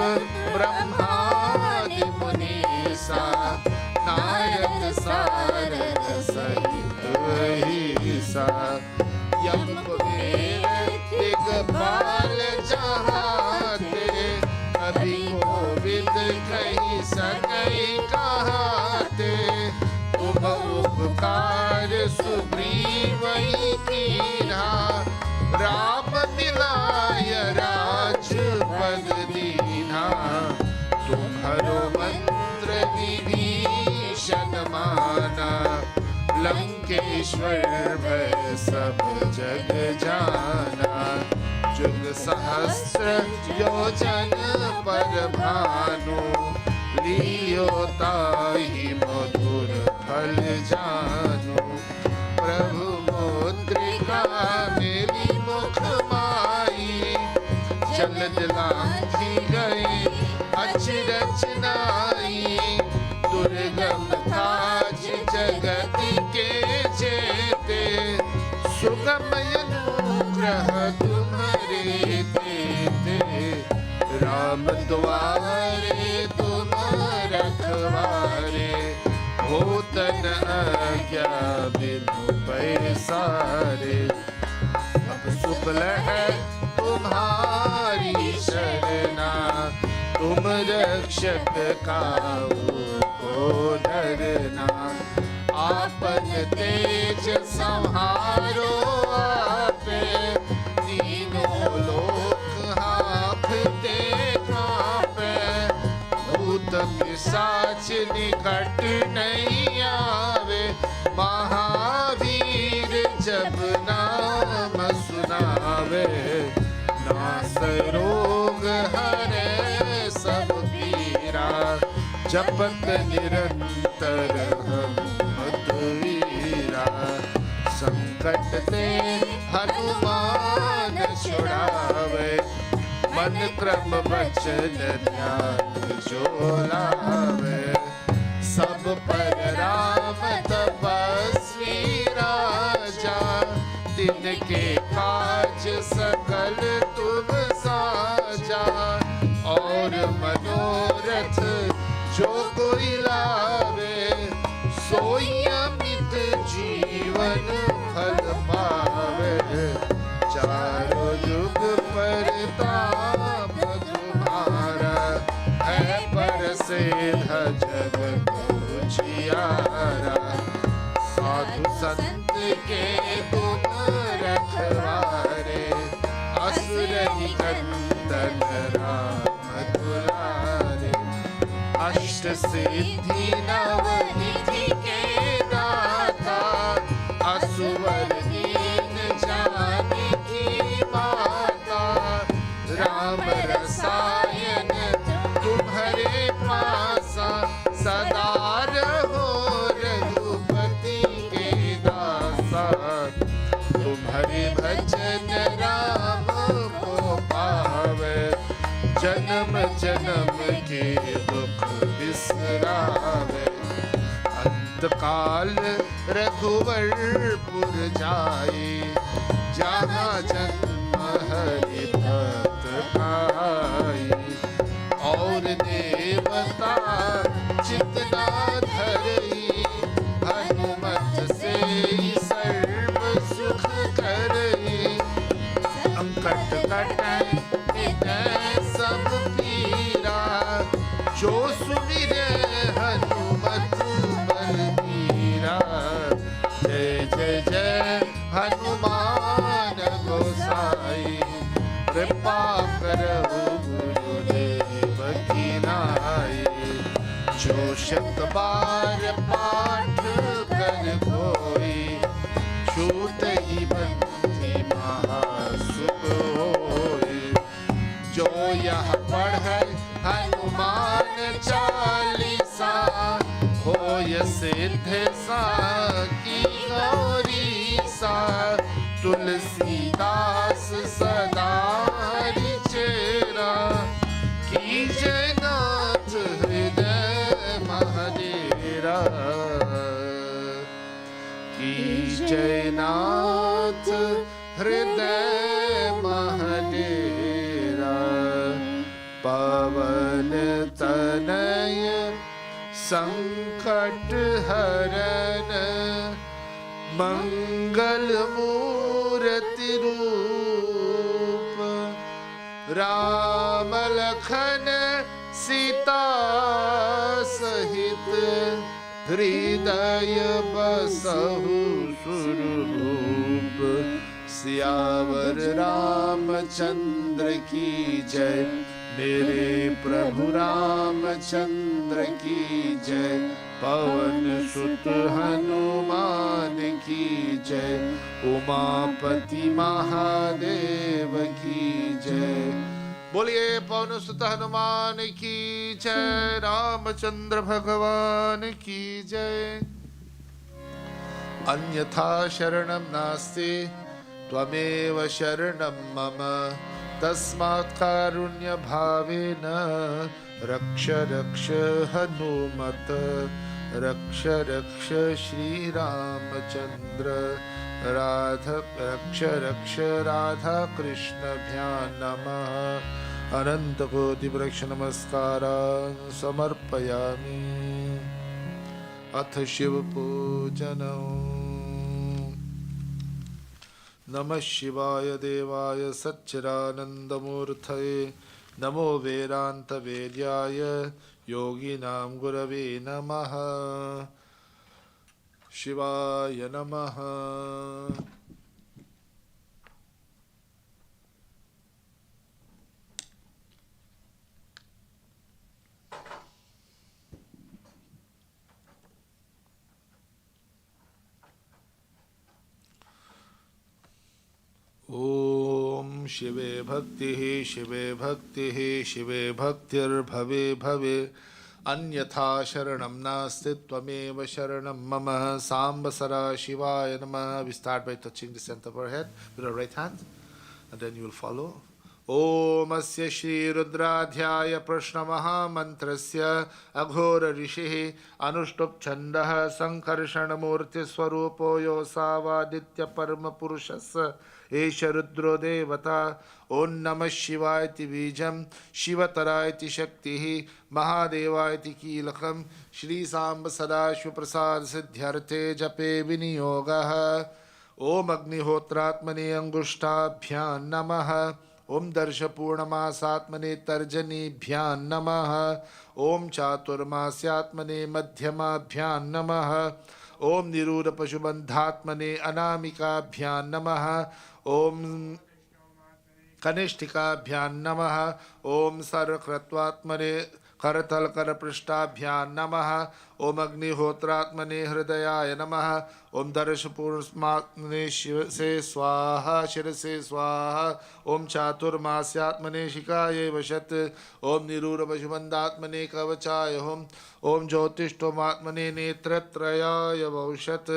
ब्रह्मादि मुनीसा नारद सारद सहित अहिसा. यम कुबेर दिगपाल जहाते कभी कोविद कही सकई कहाते. तुम उपकार सुग्रीवहि कीन्हा राम मिलाय राजपद दीन्हा. तुम्हरो मंत्र विभीषण माना लंकेश्वर भय सब जग जाना. जुग सहस्र योजन पर भानु लियो ताहि मधुर फल जानु. प्रभु मोद चंद्रिका मेरी मुख माई, जलद लांघी गई अचरज नाई। दुर्गम काज जगत के जेते, सुगम अनुग्रह तुम्हारे देते। राम द्वारे तुम रखवारे, होतन आज्ञा बिनु पैसारे। अब सुबल है तुम्हारी शरणा, तुम रक्षक काहू को डरना। आपन तेज संहारो आपे, तीनों लोक हाँफते कांपे। भूत पिशाच निकट नहीं आवे, महावीर जब नाम सुनावे। नास रोग हरे सब पीरा, जपत निरंतर हनुमत वीरा। संकट ते हनुमान छुड़ावे, मन क्रम वचन ध्यान जो लावे। सब पर राम तपस्वी राजा, तिनके काज सकल तुम साजा। और मनोरथ जो कोई लावे, सोई अमित जीवन फल पावे। चारों युग परताप तुम्हारा, है परसिद्ध जगत उजियारा। साधु संत के तुम रखवारे, असुर निकंदन राम दुलारे। अष्ट सिद्धि नवनिधि के दाता, असुवर दीन जानकी माता। राम रसायन तुम्हारे पासा, सदा रहो रघुपति के दासा। तुम्हारे भजन राम को पावे, जन्म जन्म के दुख बिसरावे। अंतकाल रघुवरपुर जाए, जहाँ जन्म हरि भक्त पाए। और देवता चितना धरई, हनुमत से सर्व सुख करई। संकट कटै सब पीरा, जो सुमिरे हनुमत बलबीरा। जय जय जय हनुमान गोसाई, कृपा करहु गुरुदेव की नाई। जो शत बार पाठ कर कोई, छूट ही बंदी महासुख होई। जो यह पढ़ै हनुमान चालीसा, होय सिद्ध साकी गौरीसा। तुलसीदास सदा हरि चेरा, कीजय नाथ हृदय महडेरा। कीजय नाथ हृदय महडेरा। पवन तनय संकट हरन, मंगल मूर्ति रूप। राम लखन सीता सहित, हृदय बसहु सुरभूप। सियावर रामचंद्र की जय, मेरे प्रभु रामचंद्र की जय। पवन सुत हनुमान की जय, उमापति महादेव की जय। बोलिए पवन सुत हनुमान की जय, रामचंद्र भगवान की जय। अन्यथा शरणं नास्ति त्वमेव शरणं मम तस्मात् कारुण्यभावेन रक्ष रक्ष हनुमत रक्ष रक्ष श्रीरामचन्द्र रक्ष रक्ष राधा कृष्णभ्यां नमः अनन्तकोटिप्रदक्षिण नमस्कारान् समर्पयामि। अथ शिवपूजनम्। नमः शिवाय देवाय सच्चिदानन्दमूर्तये नमो वेदान्तवेद्याय योगिनां गुरवे नमः। शिवाय नमः। ओम शिवे भक्तिः शिवे भक्तिः शिवे भक्तिर्भवे भवे अन्यथा शरणं नास्ति त्वमेव शरणं मम सांब सदा शिवाय नमः। We start by touching the center of our head with our right hand and then you will follow. ओम अस्य श्री रुद्राध्याय प्रश्न महामंत्रस्य अघोर ऋषिः अनुष्टुप् छन्दः संकर्षण मूर्ति स्वरूपो योऽसावादित्य परम पुरुषस्य एष रुद्रो देवता। ओं नमः शिवाय इति बीजं शिवतराय इति शक्तिः महादेवाय इति कीलकं श्री सांब सदाशिव प्रसाद सिद्ध्यर्थे जपे विनियोगः। ओम अग्निहोत्रात्मने अंगुष्ठाभ्यां नमः। ओम दर्शपूर्णमासात्मने तर्जनीभ्यां नमः। ओम चातुर्मास्यात्मने मध्यमाभ्यां नमः। ओम निरूढ़ पशुबंधात्मने अनामिकाभ्यां नमः। ओम कनिष्ठिकाभ्यां नमः। ओम सर्वकृत्वात्मने करतल कर पृष्ठाभ्यां नमः। ओम अग्निहोत्रात्मने हृदयाय नमः। ओम दर्शपूर्णमात्मने शिव से स्वाहा शिरसे स्वाहा। ओम चातुर्मास्यात्मने शिखायै वशत्। ओम निरूढ़ पशुबंधात्मने कवचाय होम। ओम ज्योतिष्ठोमात्मने नेत्रत्रयाय वौषत्।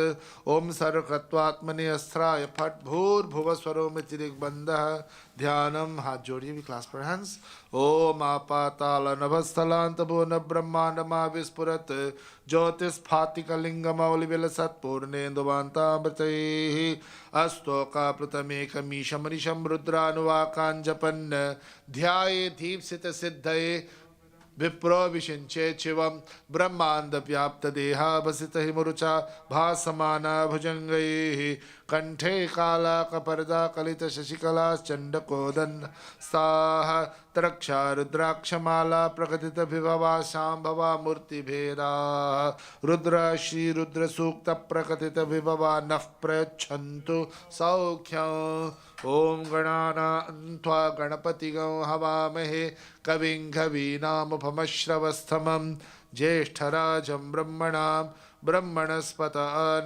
ओम सर्वकृत्वात्मने अस्त्राय फट्। भूर्भुवस्वरोमिति दिग्बन्धः। ध्यानम हाथ जोड़िए भी क्लास पर हैंड्स। ओम आपाताल नभस्थलांत भुवन ब्रह्मांडमा विस्फुरत ज्योतिस्फातिकलिंगमौलिविलसत्पूर्णेन्दुवान्तामृतैः अस्तोकाप्लुतमेकमीशमनिशं रुद्रानुवाकाञ्जपन् ध्याये दीप्सितसिद्धये विप्रो विषिञ्चे शिवं ब्रह्माण्डव्याप्तदेहावसितहिमुरुचा भासमाना भुजङ्गैः कंठे कालाकपर्दा कलितशशिकलाश्चण्डकोदन् साः त्रक्षा रुद्राक्षमाला प्रकथितविभवा शाम्भवा मूर्तिभेदा रुद्र श्रीरुद्रसूक्तप्रकथितविभवा नः प्रयच्छन्तु सौख्यम्। ओम गणानान्त्वा गणपतिगं हवामहे कविं कवीनामुपमश्रवस्तमं ज्येष्ठराजं ब्रह्मणां ब्रह्मणस्पत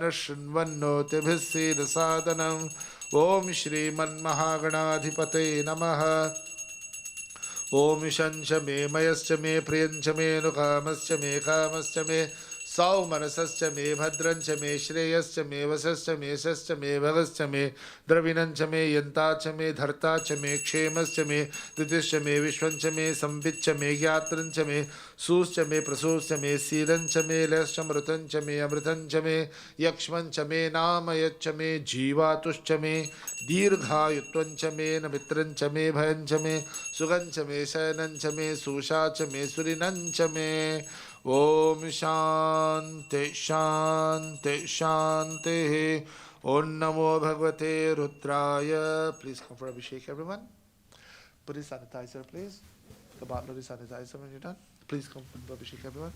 नशृण्वन्नोतिभिः सीदसादनम्। ओम श्रीमन्महागणाधिपतये नमः। ओम शंश मे मयश्च मे प्रियंच मे नुकामश्च मे कामश्च मे सौमनसश्च मे भद्रंच मे श्रेयश्च मे वसश्च मे शश्च मे भगश्च मे द्रविणंच मे यन्ताच मे धर्ताच मे क्षेमश्च मे धृतिश्च मे विश्वंच मे संविच्च मे ज्ञात्रंच मे सूश्च मे प्रसूश्च मे सीरंच मे लयश्च मृतंच मे अमृतंच मे यक्ष्मंच मे नामयच्च मे जीवातुश्च मे दीर्घायुत्वंच मे नमित्रंच मे भयंच मे सुगंच मे शयनंच मे सूषाच मे सुरिनंच मे। ओम शांति शांति शांति। ओम नमो भगवते रुद्राय। Please come for Abhishek, everyone. Put the sanitizer, please. The bottle of sanitizer when you're done. Please come for Abhishek, everyone.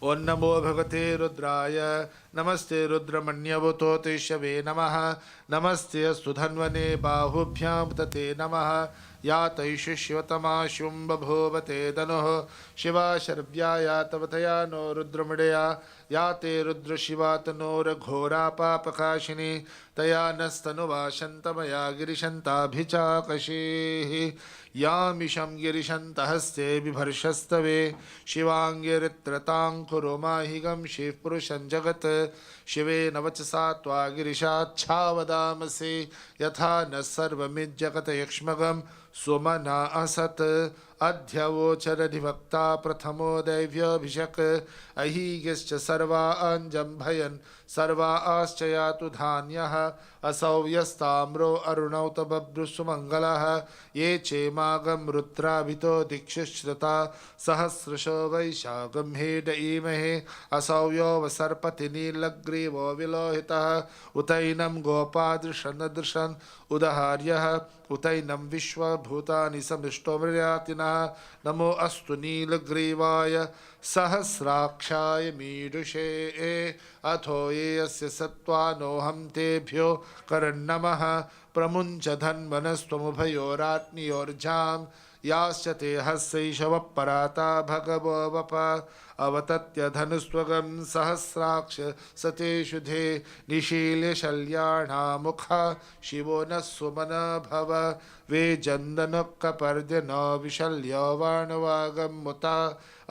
ओम नमो भगवते रुद्राय। नमस्ते रुद्रमण्यवतो तेषवे नमः। नमस्ते सुधन्वने बाहुभ्यां तते नमः। या तैष शिवतमा शुम्भभोवते धनुः शिवा शर्व्या या तवतया नो रुद्रमृडया या ते रुद्र शिवा तनोर्घोरा पापकाशिनी तया नस्तनुवाशन्तमया गिरिशन्ताभिचाकशीः यामिषं गिरिशन्तहस्ते बिभर्षस्तवे शिवाङ्गिरित्रतां कुरु माहिगं शिव पुरुषं जगत् शिवेन वचसा त्वा गिरिशाच्छावदामसि यथा न सर्वमिज्जगत यक्ष्मगं सुमना असत् अध्यवोचरधिभक्ता प्रथमो दैव्याभिषक् अहीगिश्च सर्वा अञ्जम्भयन् सर्वा आश्च यातु धान्यः असौ यस्ताम्रो अरुणौ तबभ्रुसुमङ्गलः ये चेमागं रुद्राभितो दिक्षुश्रुता सहस्रशो वैशाखं हेड ईमहे असौ यो वसर्पति नीलग्रीवो विलोहितः उतैनं गोपादृशनदृशन् उदहार्यः उतैनं विश्वभूतानि समिष्टो मृर्यातिनः नमो अस्तु नीलग्रीवाय सहस्राक्षाय मीडुषे अथो ये अस्य सत्त्वानोऽहं तेभ्यो करन्नमः प्रमुञ्च धन्वनस्त्वमुभयोरात्नियोर्जां याश्च ते हस्यैषवपराता भगवो वप अवतत्य धनुस्त्वगं सहस्राक्ष सतेषुधे निशील्य शल्याणामुखा शिवो न सुमन भव वे जन्दनकपर्द्यन विशल्यो वाणवागं मुता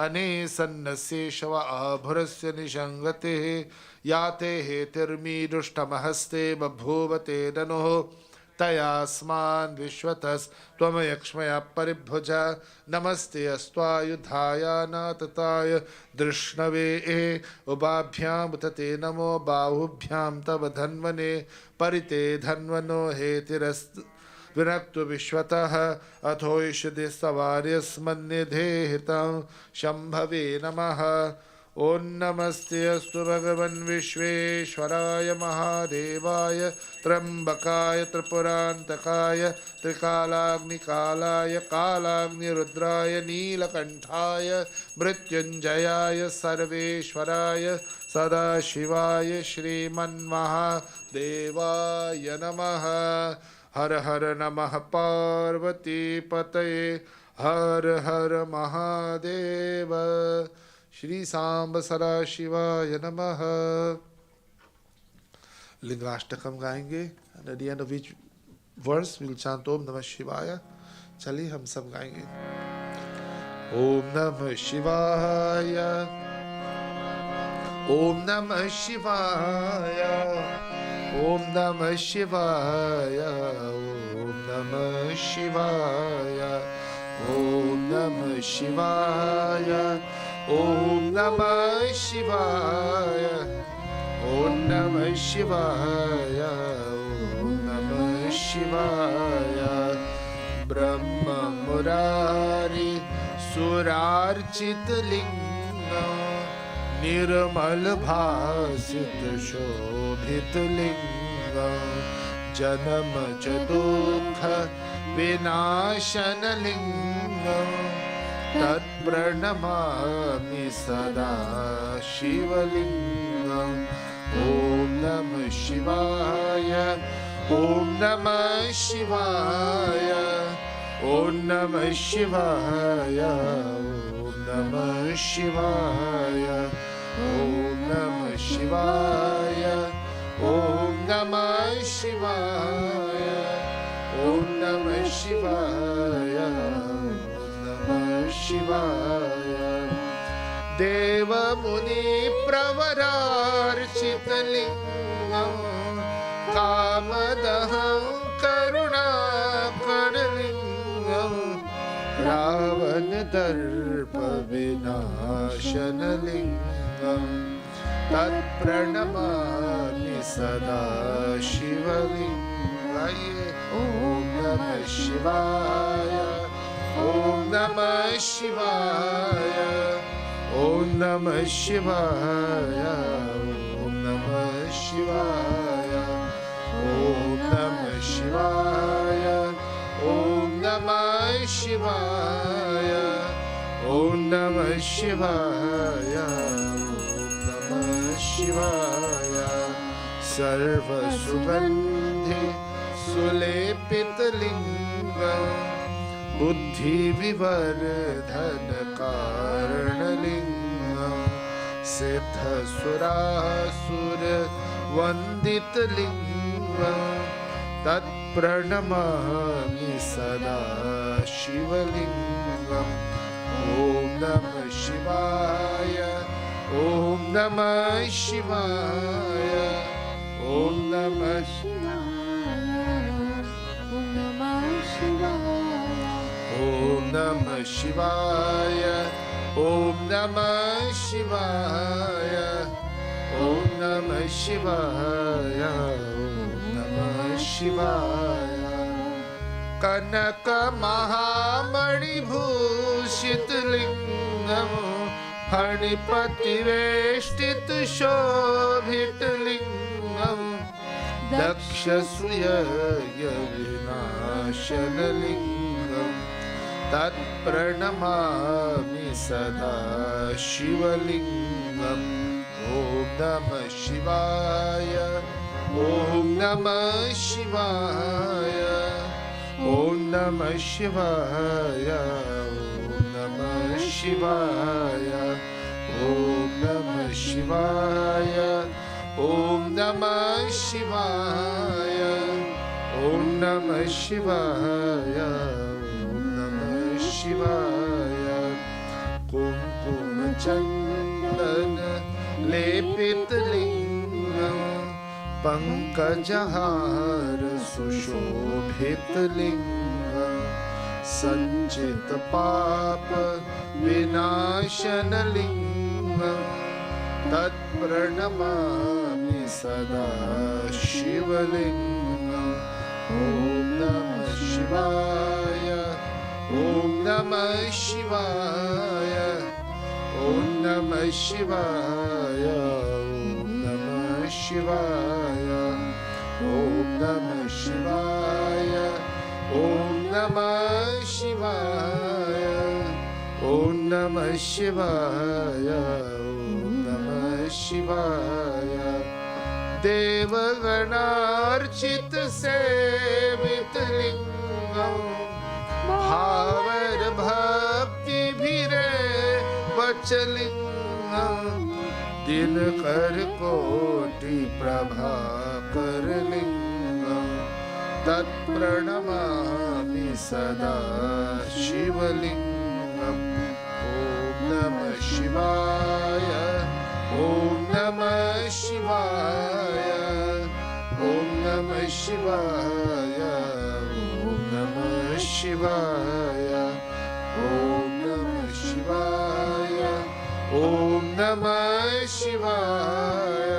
अने सन्नस्येषव आभुरस्य निषङ्गतिः याते हेतिर्मीदुष्टमहस्ते बभूवते दनुः तयास्मान् विश्वतस्त्वमयक्ष्मया परिभुज नमस्ते अस्त्वायुधाय नातताय दृष्णवे उभाभ्यां तते नमो बाहुभ्यां तव धन्वने परिते धन्वनो हेतिरस्त विरक्तु विश्वतः अथोषधि सवार्यस्मन्निधेहितं शम्भवे नमः ओं नमस्ते अस्तु भगवन् विश्वेश्वराय महादेवाय त्र्यम्बकाय त्रिपुरान्तकाय त्रिकालाग्निकालाय कालाग्निरुद्राय नीलकण्ठाय मृत्युञ्जयाय सर्वेश्वराय सदाशिवाय श्रीमन्महादेवाय नमः हर हर नमः पार्वतीपतये हर हर महादेव श्री सांब सदाशिवाय नमः। लिंगाष्टकम गाएंगे and at the end of each verse we will chant Om Namah Shivaya. चलिए हम सब गाएंगे Om Namah Shivaya Om Namah Shivaya Om Namah Shivaya Om Namah Shivaya Om Namah Shivaya Om Namah Shivaya Om Namah Shivaya Om Namah Shivaya Brahma Murari Surarchit Lingam Nirmal Bhasit Shobhit Lingam Janam Chadukha Vinashan Lingam Tat Pranamami Sada Shivalingam Om Namah Shivaya Om Namah Shivaya Om Namah Shivaya Om Namah Shivaya Om Namah Shivaya Om Namah Shivaya Om Namah Shivaya Shivaya Deva Muni Pravararchitalingam Kamadaham Karunakaralingam Ravana Darpa Vinashanalingam Tat Pranamami Sada Shivalingam Om Namah Shivaya Om Namah Shivaya Om Namah Shivaya Om Namah Shivaya Om Namah Shivaya Om Namah Shivaya Om Namah Shivaya Om Namah Shivaya Sarva Sugandhi Sulepit Lingam Buddhi Vivardhan Karanalingam सिद्धसुरासुर वन्दितलिङ्गं तत्प्रणमामि सदा शिवलिङ्गम् ॐ नमः शिवाय ॐ नमः शिवाय ॐ नमः ॐ नमः शिवाय ॐ नमः शिवाय ॐ नमः शिवाय ॐ नमः शिवाय कनकमहामणिभूषितलिङ्गं फणिपतिवेष्टितशोभितलिङ्गं दक्षसूयविनाशनलिङ्गं तत्प्रणमामि सदा शिवलिङ्गम् ॐ नमः शिवाय ॐ नमः शिवाय ॐ नमः शिवाय ॐ नमः शिवाय ॐ नमः शिवाय ॐ नमः शिवाय ॐ नमः शिवाय ॐ नमः शिवाय कुङ्कुमचन्दन लेपितलिङ्गं पङ्कजहार सुशोभितलिङ्गं सञ्चितपाप विनाशनलिङ्गं तत्प्रणमामि सदा शिवलिङ्गम् ॐ नमः शिवाय ॐ नमः शिवाय ॐ नमः शिवाय ॐ नमः शिवाय ॐ नमः शिवाय ॐ नमः शिवाय ॐ नमः शिवाय ॐ नमः शिवाय देवगणार्चित सेवितलिङ्गं भावर भक्तिभिरे वचलिङ्गं दिनकर कोटि प्रभाकर लिङ्गं तत्प्रणमामि सदा शिवलिङ्गम् ॐ नमः शिवाय ॐ नमः शिवाय ॐ नमः शिवाय ॐ नमः शिवाय ॐ नमः शिवाय ॐ नमः शिवाय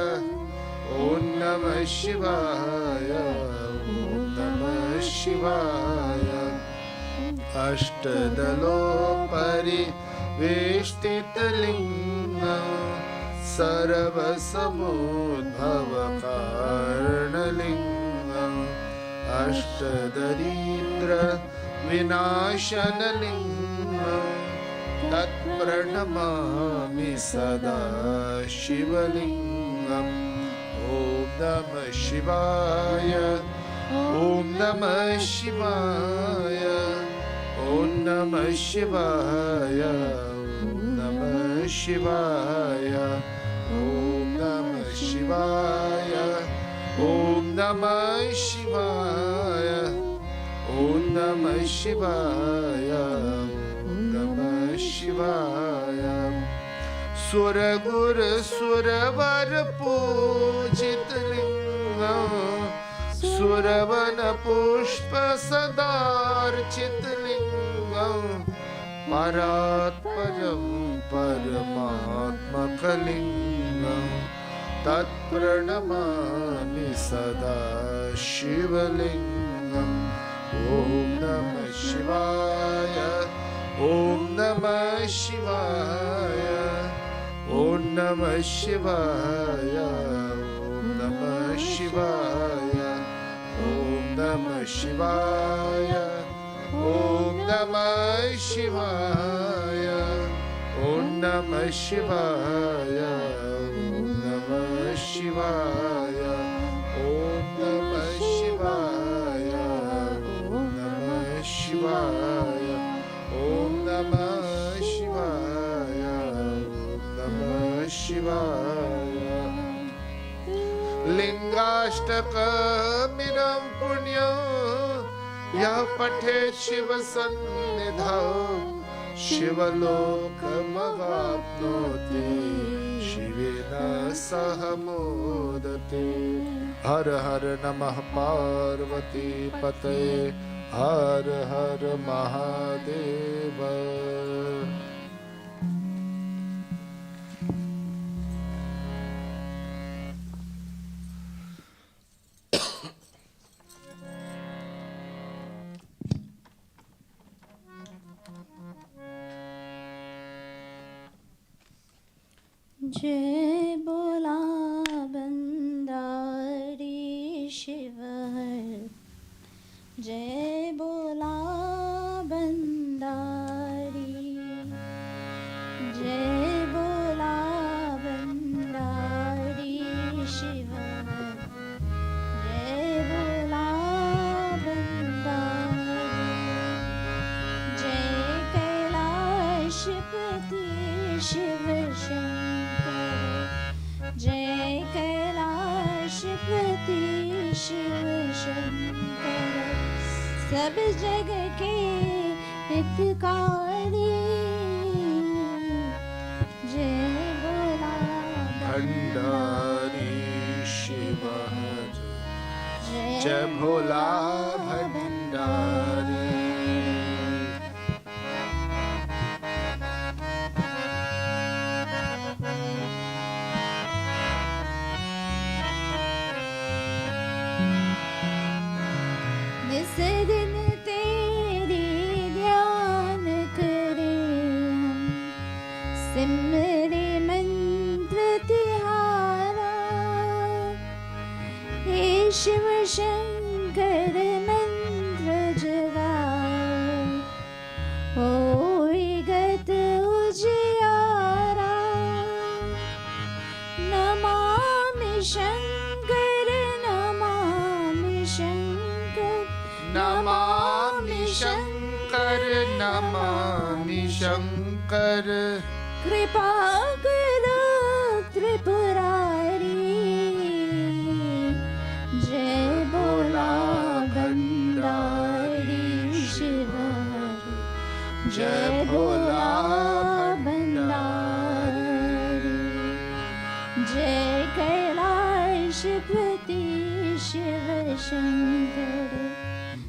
ॐ नमः शिवाय ॐ नमः शिवाय अष्टदलोपरिवेष्टितलिङ्गं सर्वसमुद्भवकारणलिङ्गम् अष्टदरिद्र विनाशनलिङ्गं तत्प्रणमामि सदा शिवलिङ्गम् ॐ नमः शिवाय ॐ नमः शिवाय ॐ नमः शिवाय ॐ नमः शिवाय ॐ नमः शिवाय ॐ नमः शिवाय ॐ नमः शिवाय ॐ नमः शिवाय सुरगुर सुरवर पूजित लिङ्गं सुरवन पुष्प सदार्चित लिङ्गं परात्परं परमात्मकलिङ्गं तत्प्रणमामि सदा शिवलिङ्गम् ॐ नमः शिवाय ॐ नमः शिवाय ॐ नमः शिवाय ॐ नमः शिवाय ॐ नमः शिवाय ॐ नमः शिवाय ॐ नमः शिवाय ॐ नमः शिवाय ॐ नमः शिवाय ॐ नमः शिवाय ॐ नमः शिवाय ॐ नमः शिवाय। लिंगाष्टकमिदं पुण्यं यः पठेत् शिवसन्निधौ शिवलोकमवाप्नोति शिवेन सह मोदते। हर हर नमः पार्वती पतये हर हर महादेव। जय बोला बंदारी शिव हर, जय बोला बंदारी, जय बोला बंदारी शिव हर, जय बोला बंदारी। जय कैलाशपति शिव शंकर, जय कैलाशपति शिव शंकर, सब जग के हितकारी। जय बोला भंडारी शिव हर, जय भोला भंडारी। निस दिन तेरी ध्यान करें हम, सिमरे मंत्र तिहारा। हे शिव शंकर मंत्र जगाओ, होई गत उजियारा। नमामि शंकर, नमामि शंकर, नमामि शंकर, नमामि शंकर। कृपा करो त्रिपुरारी। जय बोला भंडारी शिव हर, जय भोला भंडारी। जय कैलाशपति शिव शंकर,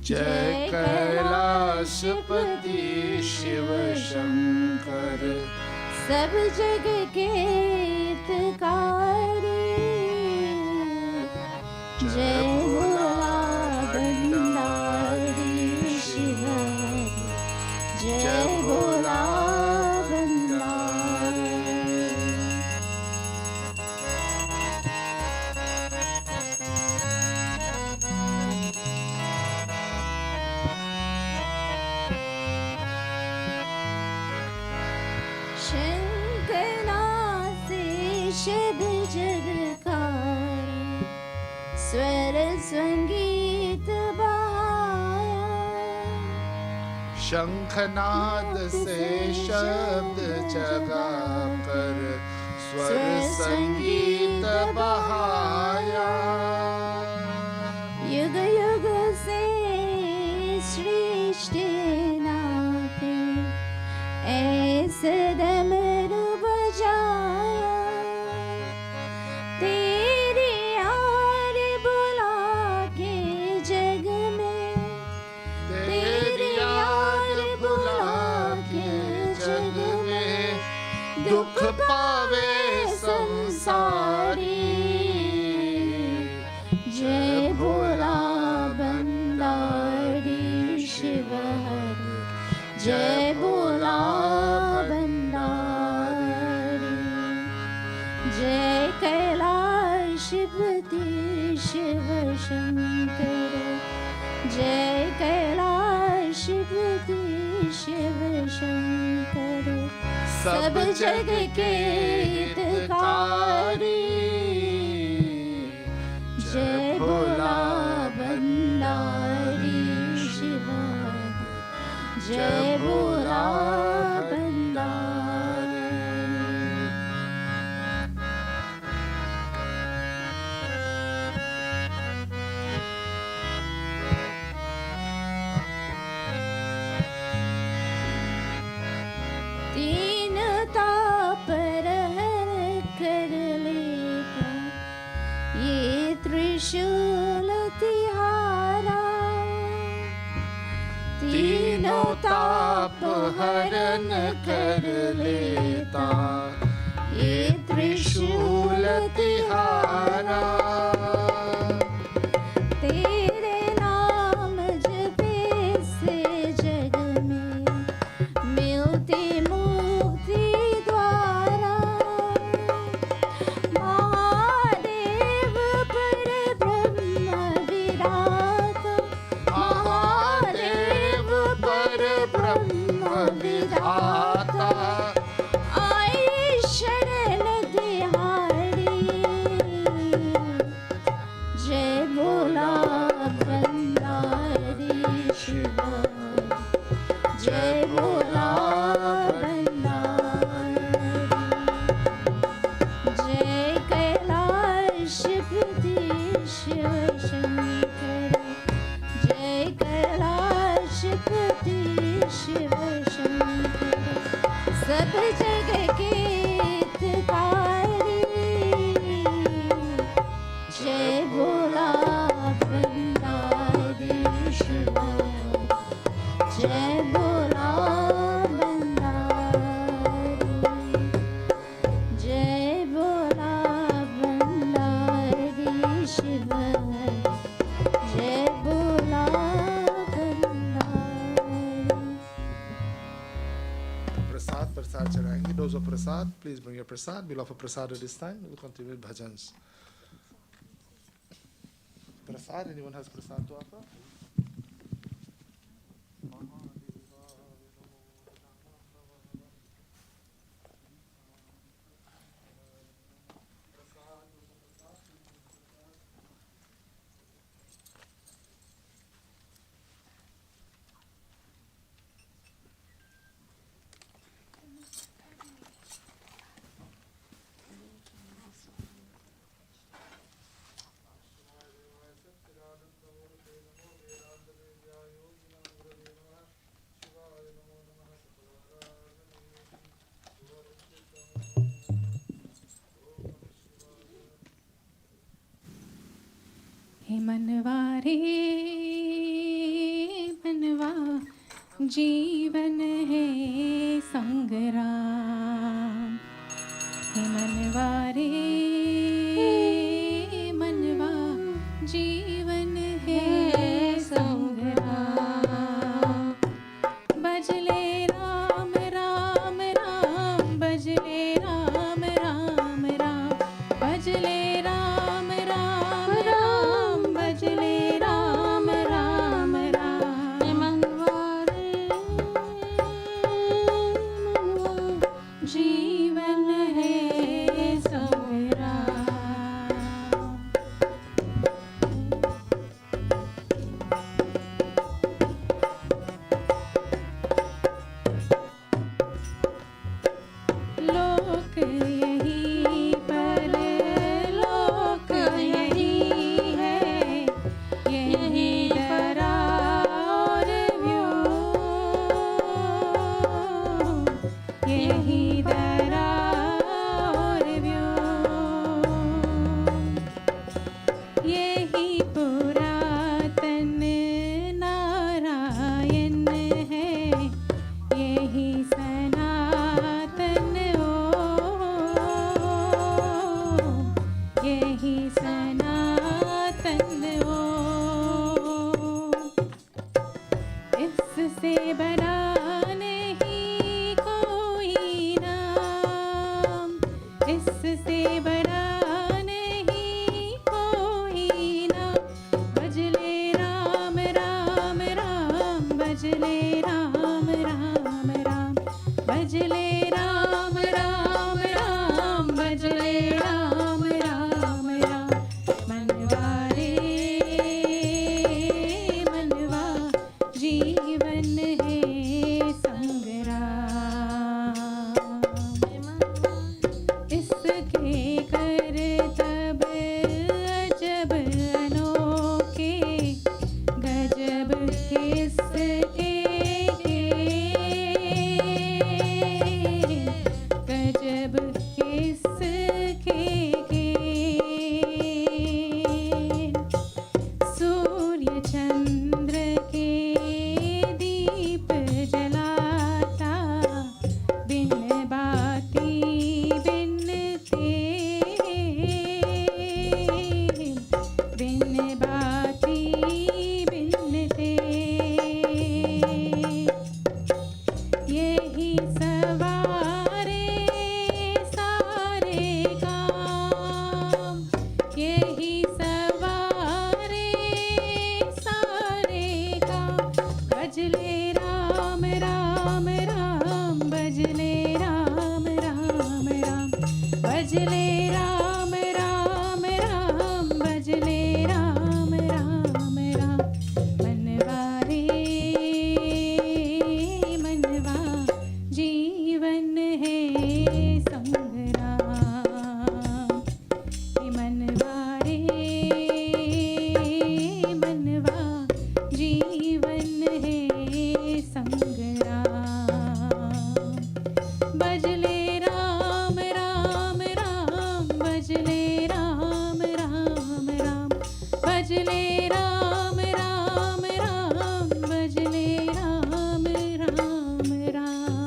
जय कैलाशपति शिव शंकर, सब जग के हितकारी। जय भोला भंडारी शिव हर, जय भोला भंडारी। शंकरनाथ शब जगकार, स्वर संगीत बहाया। शंखनाद से शब्द जगा कर स्वर संगीत बहाया। युग युग से श्रेष्ठ नाथ ऐसे डमरू बजाया। तेरी यार बुला के जग में, तेरी यार बुला के जग में, दुख पावे संसारी। जय भोला भंडारी शिव हर, जय भोला भंडारी। जय कैलाशपति शिव शंकर, जय कैलाशपति शिव शंकर, सब जग के हितकारी। जय भोला भंडारी शिव हर, जय भोला भंडारी। हरण कर लेता, ये त्रिशूल तिहारा। तेरे नाम जपे से जग में मिलती मुक्ति द्वारा। महादेव पर ब्रह्म विराट, महादेव पर ब्रह्म विधाता, आई शरण तिहारी। जय भोला भंडारी शिव, जय भोला भंडारी। जय कैलाशपति शिव शंकर, जय कैलाशपति शिव शंकर। सब जग के हितकारी, जय भोला भंडारी शिव, जय भोला भंडारी। जय भोला भंडारी शिव, जय भोला भंडारी। प्रसाद प्रसाद चढ़ाएंगे। Those of prasad, please bring your prasad. We'll offer prasad at this time. We'll continue with bhajans. Prasad, anyone has prasad to offer? हे मनवा रे मनवा, जीवन है संग्राम। हे मनवा रे मनवा, जीवन है संग्राम। बजले राम राम राम, बजले राम राम राम, बजले राम राम राम, बजले राम राम राम। मनवा रे मनवा, जीवन है संग्राम। लोक यही पर लोक यही है, यही डरा और व्योम, यही डरा और व्योम। यही पुरातन नारायण है, यही सनातन ओम, यही सनातन ओम। इससे बड़ा नहीं कोई यही सवारे सारे काम, यही सवारे सारे काम। भजले राम राम राम, भजले राम राम राम, भजले राम राम राम, भजले राम राम राम। मनवा रे मनवा, जीवन है संग्राम। मनवा रे मनवा, जीवन है संग्राम। भजले राम राम राम, भजले राम राम राम, भजले राम राम राम, भजले राम राम राम।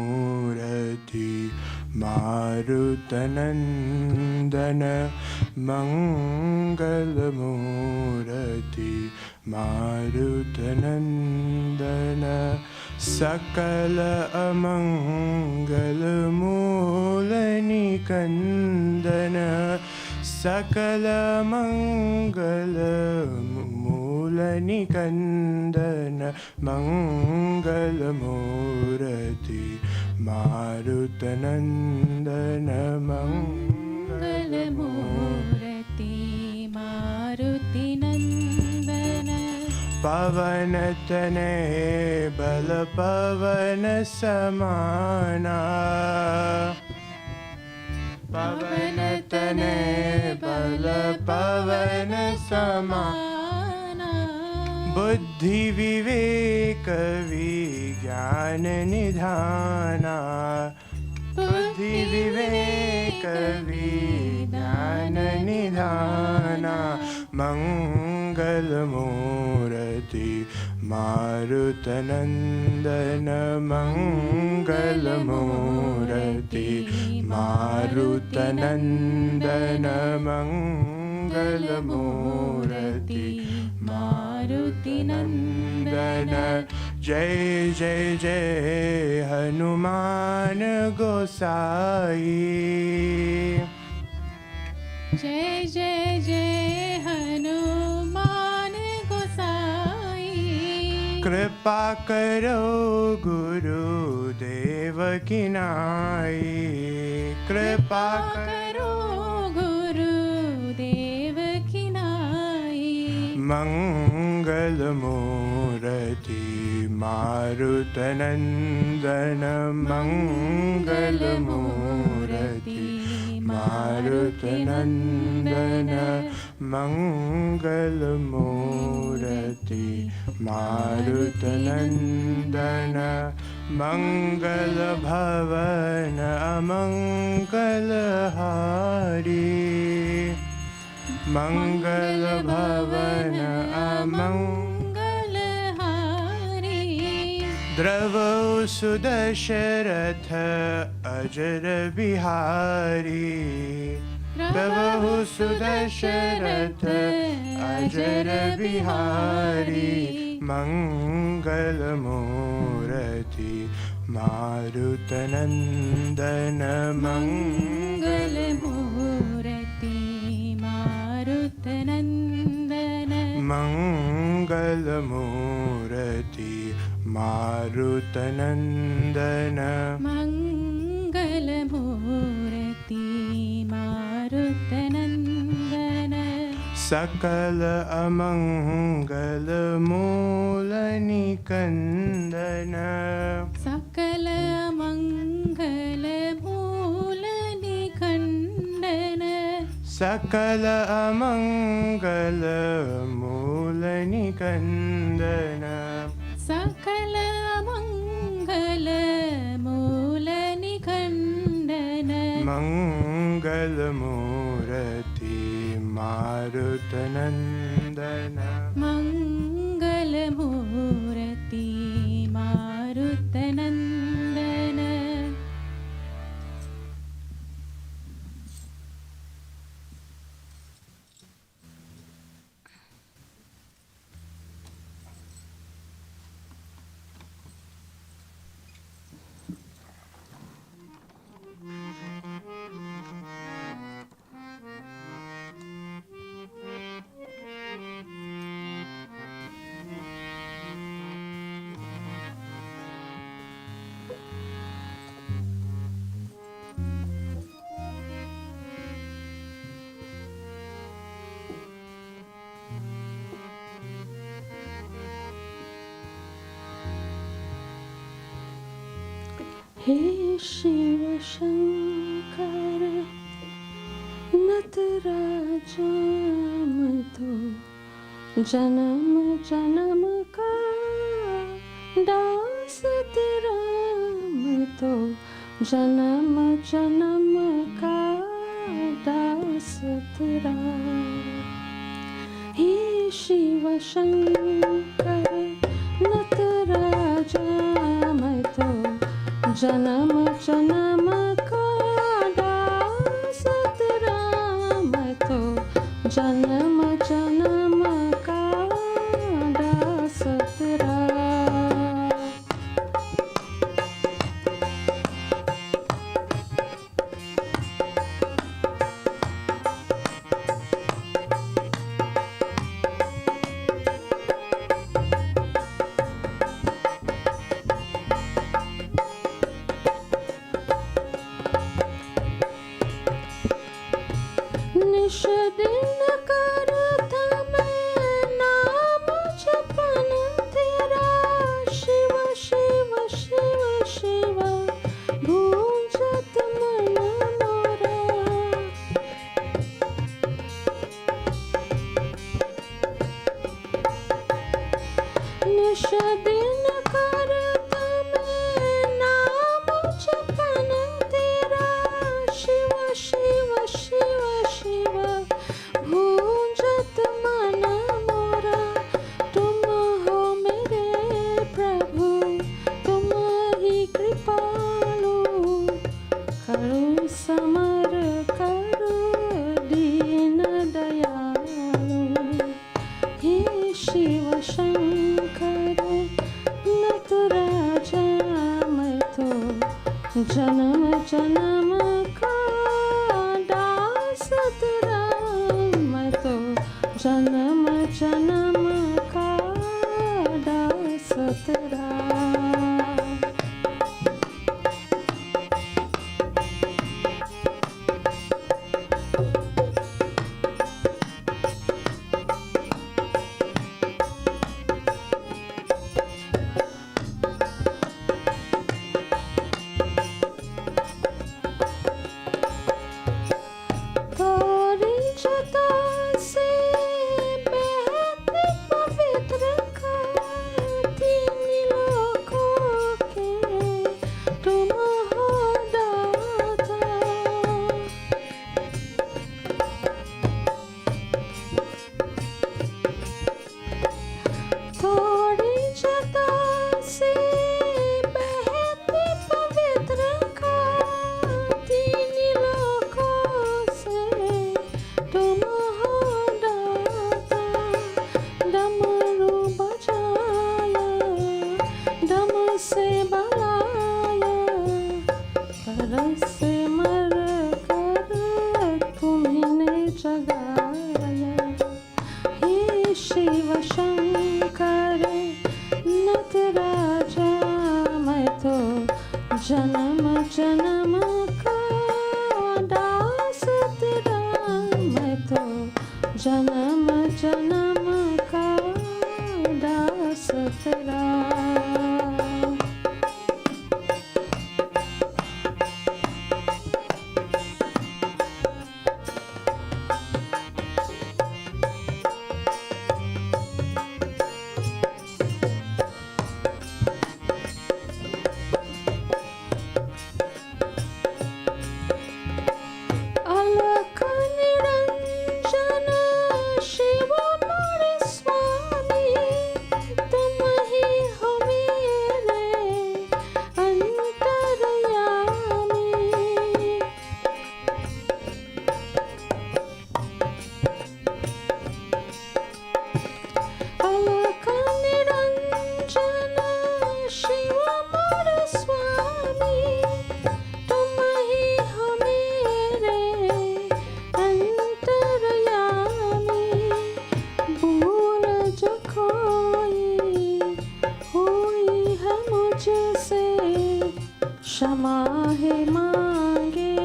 मंगलमूर्ति मारुतनंदन, मंगलमूर्ति मारुतनंदन। सकल अमंगल मूल निकंदन, सकल मंगल मूल निकंदन। मंगलमूर्ति मारुतनंदन, मंगलमूर्ति मारुति नंदन। पवन तने बल पवन समाना, पवन तने बल पवन समाना। बुद्धि विवेक विज्ञान निधाना, बुद्धि विवेक विज्ञान निधाना। मंगलमूर्ति मारुतनंदन, मंगलमूर्ति मारुतनंदन, मंगलमूर्ति मारुति नंदन। जय जय जय हनुमान गोसाई, जय जय जय हनुमान गोसाई। कृपा करो गुरुदेव की नाई, कृपा करो गुरुदेव की नाई। मंगलमूर्ति मारुतनंदन, मंगलमूर्ति मारुतनंदन, मंगलमूर्ति मारुतनंदन। मंगल भवन अमंगलहारी, मंगल भवन अमंगलहारी। द्रवौ सुदशरथ अजर बिहारी, द्रवौ सुदशरथ अजर बिहारी। मंगलमूर्ति मारुतनंदन, मंगलमूर्ति मारुतनंदन। मंगलमूर्ति मारुतनन्दन मङ्गलमूर्ति मारुतनन्दन सकल अमङ्गल मूलनिकन्दन सकल मङ्गल मूलनिकण्डन सकल अमङ्गल मूलनिकन्दन सकल मङ्गल मूलनिकण्डन मङ्गलमूर्ति मारुतनन्दन मङ्गलमूर्ति मारुतनन्दन हे शिव शंकर नटराज तो जन्म जन्म का दास तेरा तो जन्म जन्म का दास तेरा हे शिव शंकर नटराज तो जन्म जन्म का दास तेरा मैं तो जन्म जन्म का दास तेरा निश दिन करता मैं नाम जपन तेरा शिव शिव शिव शिव भूंजत मन मोरा निश दिन करता मैं नाम जपन तेरा शिव शिव शिव शिव भूंजत मन मोरा तुम हो मेरे प्रभु तुम ही कृपालु करो समर करो दीन दयालु हे शिव शंकर नटराज मैं तो जन्म जन्म का दास तेरा मैं तो जन्म जन्म का दास तेरा तोरी जटा से बहती पवित्र तीन लोकों के तुम हो दाता तोरी जटा से बहती पवित्र तीन लोकों से तुम हो दाता डमरू बजाया डम से बलाया कर से मर कर तुम्हें जगाया हे शिव शंकर नटराज जन्म जन्म का दास तेरा मैं तो जन्म जन्म का दास तेरा अलख निरंजन शिव मोर स्वामी तुम ही हो मेरे अंतर्यामी अलख निरंजन शिव मोर स्वामी तुम ही हो मेरे अंतर्यामी भूल जो खोई हुई है मुझसे क्षमा है मांगे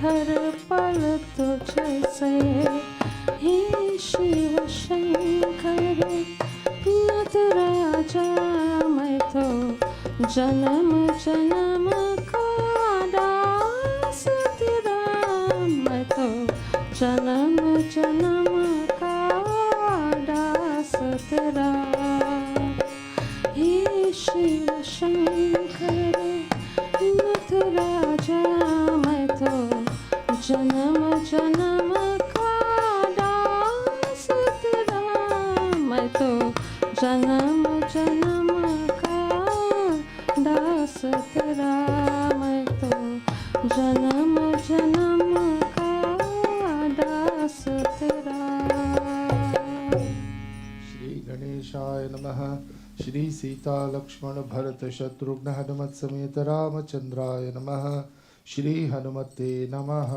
हर पल तुझसे हे शिव शंकर नाथ राजा मैं तो जन्म जन्म का दास तेरा मैं तो जन्म जन्म का दास तेरा हे शिव शंकर नाथ राजा मैं तो जन्म जन्म का दास तेरा मैं तो जन्म जन्म का दास तेरा मैं तो जन्म जन्म का दास तेरा श्री गणेशाय नमः। श्री सीता लक्ष्मण भरत शत्रुघ्न हनुमत समेत रामचंद्राय नमः। श्री हनुमते नमः।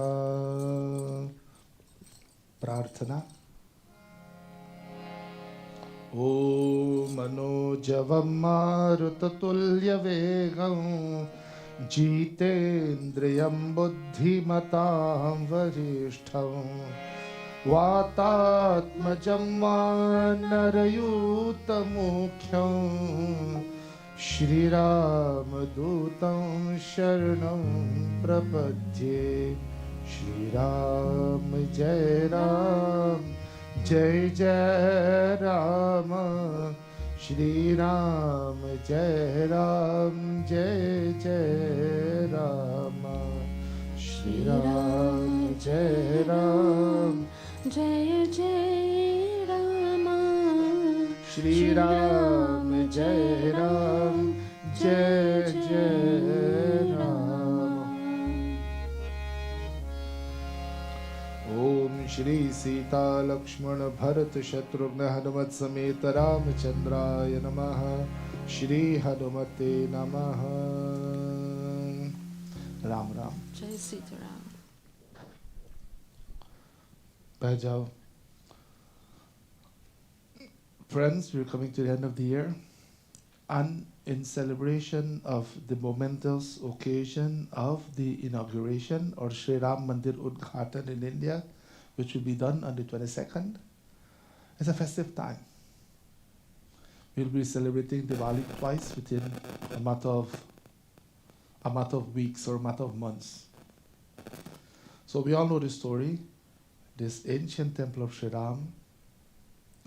प्रार्थना। ॐ मनोजवं मारुततुल्यवेगं जितेन्द्रियं बुद्धिमतां वरिष्ठं वातात्मजं वानरयूतमुख्यं श्रीरामदूतं शरणं प्रपद्ये। श्रीराम जय राम जय जय राम। श्री राम जय राम जय जय राम। श्री राम जय राम जय जय राम श्री राम जय राम जय जय राम। ओम श्री सीता लक्ष्मण भरत शत्रुघ्न हनुमत समेत रामचंद्राय नमः। श्री हनुमते नमः। राम राम। जय सीताराम। बैठ जाओ। Friends, we're coming to the end of the year, and in celebration of the momentous occasion of the inauguration or Sri Ram Mandir Udghatan in India, which will be done on the 22nd, it's a festive time. We'll be celebrating Diwali twice within a matter of weeks or a matter of months. So we all know the story. This ancient temple of Sri Ram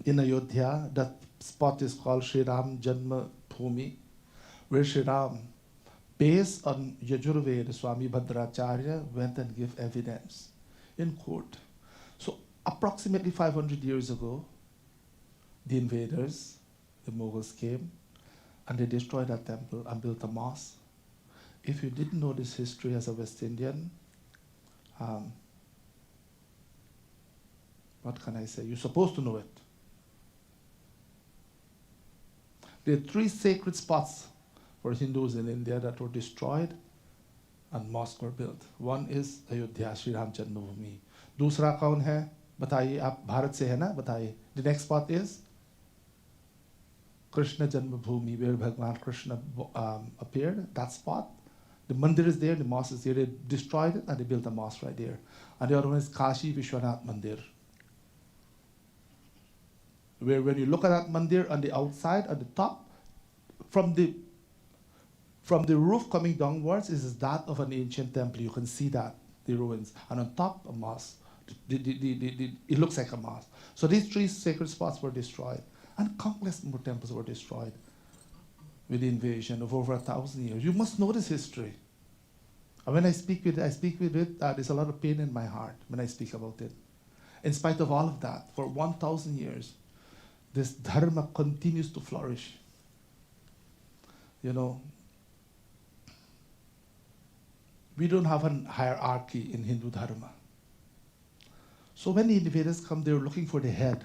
in Ayodhya, that spot is called Sri Ram Janma Bhumi, where Sri Ram, based on Yajurveda, Swami Bhadracharya went and gave evidence in court. So approximately 500 years ago, the invaders, the Mughals came and they destroyed that temple and built a mosque. If you didn't know this history as a West Indian, what can I say? You're supposed to know it. There are 3 sacred spots for Hindus in India that were destroyed and mosques were built. One is Ayodhya, Sri Ram Janmabhoomi. दूसरा कौन है? बताइए, आप भारत से है ना? बताइए. The next spot is Krishna Janmabhoomi, where Bhagwan Krishna appeared. That spot. The mandir is there, the mosque is there. They destroyed it and they built a mosque right there. And the other one is Kashi Vishwanath Mandir, where when you look at that mandir on the outside, at the top, from the roof coming downwards is that of an ancient temple. You can see that, the ruins. And on top, a mosque. It looks like a mosque. So these three sacred spots were destroyed. And countless more temples were destroyed with the invasion of over 1,000 years. You must know this history. And when I speak with it, there's a lot of pain in my heart when I speak about it. In spite of all of that, for 1,000 years, this dharma continues to flourish. You know, we don't have a hierarchy in Hindu dharma. So when the invaders come, they're looking for the head,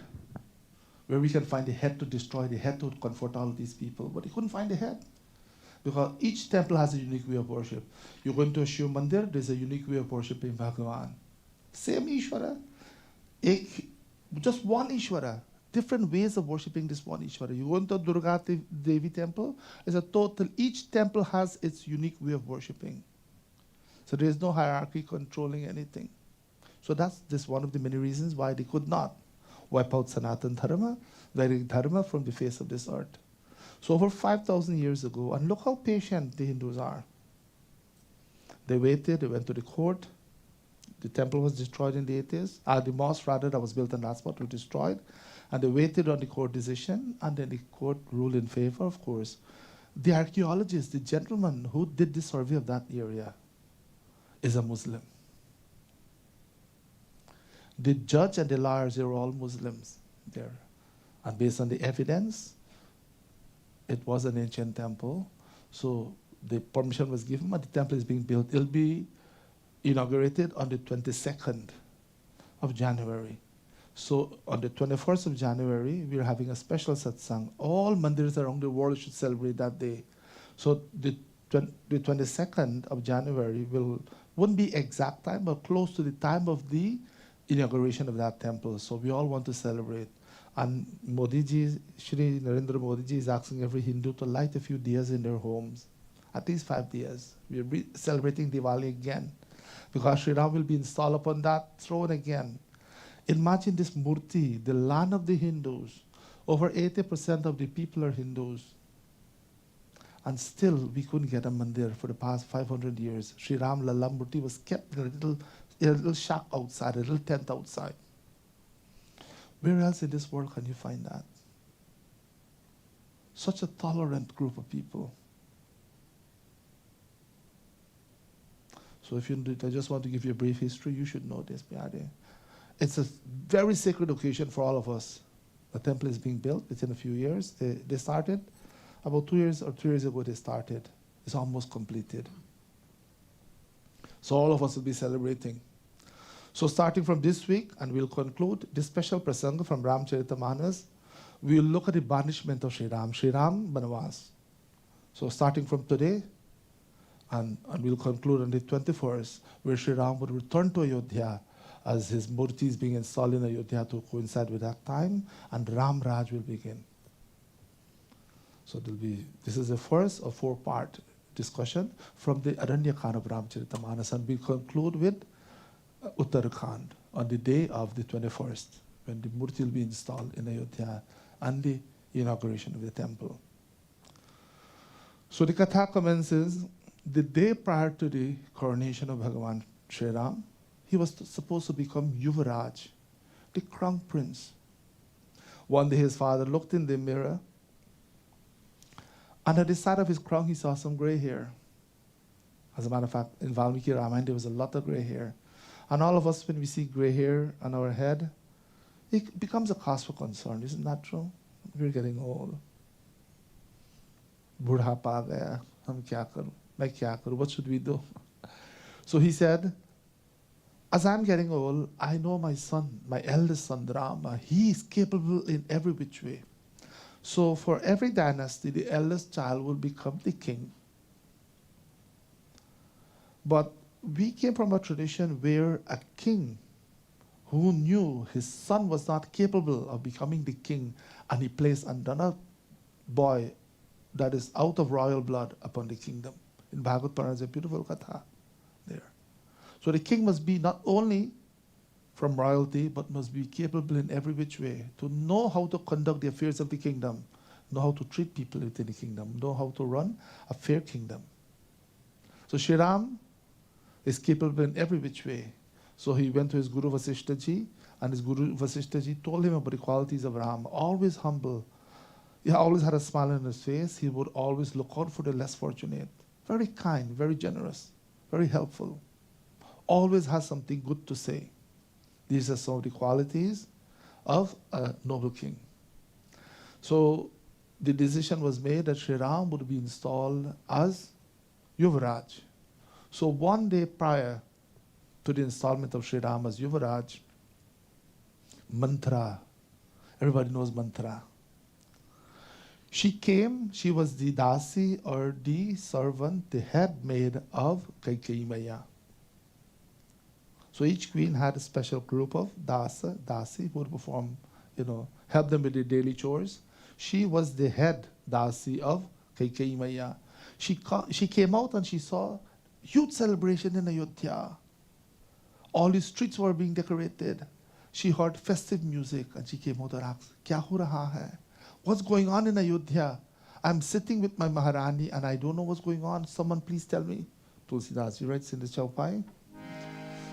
where we can find the head to destroy, the head to comfort all of these people. But they couldn't find the head, because each temple has a unique way of worship. You go into a Shiv Mandir, there's a unique way of worshiping Bhagavan. Same Ishvara, just one Ishvara, different ways of worshiping this one Ishvara. You go into a Durga Devi temple, there's a total, each temple has its unique way of worshiping. So there's no hierarchy controlling anything. So that's just one of the many reasons why they could not wipe out Sanatan Dharma, Vedic Dharma, from the face of this earth. So over 5,000 years ago, and look how patient the Hindus are. They waited, they went to the court. The temple was destroyed in the 80s. The mosque, rather, that was built on that spot was destroyed. And they waited on the court decision, and then the court ruled in favor, of course. The archaeologist, the gentleman who did the survey of that area, is a Muslim. The judge and the lawyers, they were all Muslims there. And based on the evidence, it was an ancient temple. So the permission was given, and the temple is being built. It'll be inaugurated on the 22nd of January. So on the 21st of January, we're having a special satsang. All mandirs around the world should celebrate that day. So the 22nd of January wouldn't be exact time, but close to the time of the inauguration of that temple. So we all want to celebrate. And Modi ji, Shri Narendra Modi ji, is asking every Hindu to light a few diyas in their homes, at least 5 diyas. We're celebrating Diwali again, because Sri Ram will be installed upon that throne again. Imagine this murti, the land of the Hindus. Over 80% of the people are Hindus. And still, we couldn't get a mandir for the past 500 years. Sri Ram Lalla Murti was kept in a little shack outside, a little tent outside. Where else in this world can you find that? Such a tolerant group of people. So if you, I just want to give you a brief history, you should know this, Bihari. It's a very sacred occasion for all of us. The temple is being built within a few years. They started, about 2 years or 3 years ago they started. It's almost completed. So all of us will be celebrating. So starting from this week, and we'll conclude this special prasanga from Ramcharitamanas, we'll look at the banishment of Sri Ram Banavas. So starting from today, and we'll conclude on the 21st, where Sri Ram would return to Ayodhya as his murti is being installed in Ayodhya to coincide with that time, and Ram Raj will begin. So this is the first of 4-part discussion from the Aranyakand of Ramcharitamanas, and we conclude with Uttarakhand on the day of the 21st, when the murti will be installed in Ayodhya and the inauguration of the temple. So the Katha commences the day prior to the coronation of Bhagavan Sri Ram. He was supposed to become Yuvaraj, the crown prince. One day his father looked in the mirror, and at the side of his crown he saw some gray hair. As a matter of fact, in Valmiki Ramayana there was a lot of gray hair. And all of us, when we see gray hair on our head, it becomes a cause for concern. Isn't that true? We're getting old. Budha pa gaya, hum kya karu? Main kya karu? What should we do? So he said, as I'm getting old, I know my son, my eldest son, Rama, he is capable in every which way. So for every dynasty, the eldest child will become the king. But we came from a tradition where a king who knew his son was not capable of becoming the king, and he placed another boy that is out of royal blood upon the kingdom. In Bhagavad Purana, there's a beautiful katha there. So the king must be not only from royalty, but must be capable in every which way to know how to conduct the affairs of the kingdom, know how to treat people within the kingdom, know how to run a fair kingdom. So Shri Ram is capable in every which way. So he went to his Guru Vasishtha Ji, and his Guru Vasishtha Ji told him about the qualities of Ram. Always humble. He always had a smile on his face. He would always look out for the less fortunate. Very kind, very generous, very helpful. Always has something good to say. These are some of the qualities of a noble king. So the decision was made that Sri Ram would be installed as Yuvraj. So one day prior to the installment of Sri Ram as Yuvraj, Mantra, everybody knows Mantra. She came, she was the dasi or the servant, the head maid of Kaikeyi Maya. So each queen had a special group of dasi who would perform, help them with their daily chores. She was the head dasi of Kaikeyi Maya. She came out and she saw huge celebration in Ayodhya. All the streets were being decorated. She heard festive music and she came out and asked, "Kya ho raha hai? What's going on in Ayodhya? I'm sitting with my Maharani and I don't know what's going on. Someone please tell me." Tulsidas Ji writes in the Chaupai.